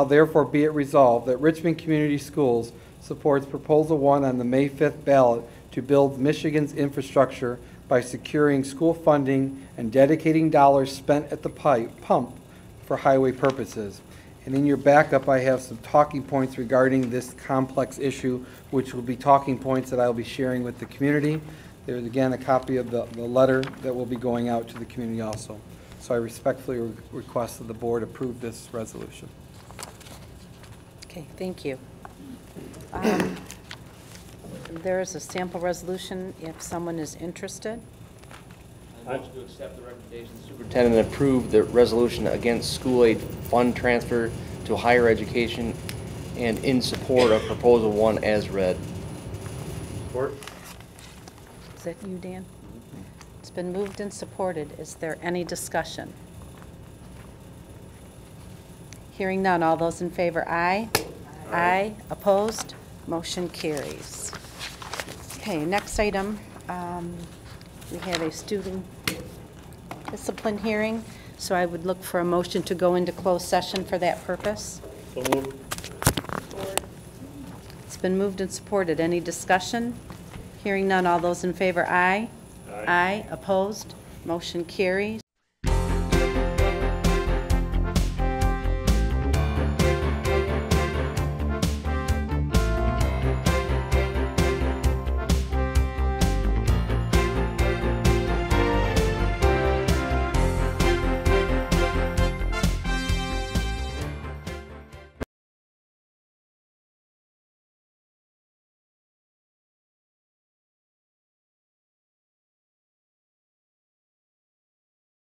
therefore be it resolved that Richmond Community Schools supports Proposal 1 on the May 5th ballot to build Michigan's infrastructure by securing school funding and dedicating dollars spent at the pump for highway purposes. And in your backup, I have some talking points regarding this complex issue, which will be talking points that I'll be sharing with the community. There's again a copy of the letter that will be going out to the community also. So I respectfully request that the board approve this resolution.
Okay, thank you. There is a sample resolution if someone is interested.
I motion to accept the recommendation of the superintendent and approve the resolution against school aid fund transfer to higher education and in support of Proposal 1 as read. Support.
Is that you, Dan? It's been moved and supported. Is there any discussion? Hearing none. All those in favor, aye. Aye. Opposed? Motion carries. Okay, next item. We have a student discipline hearing, so I would look for a motion to go into closed session for that purpose.
So moved.
It's been moved and supported. Any discussion? Hearing none. All those in favor, aye. Aye. Opposed? Motion carries.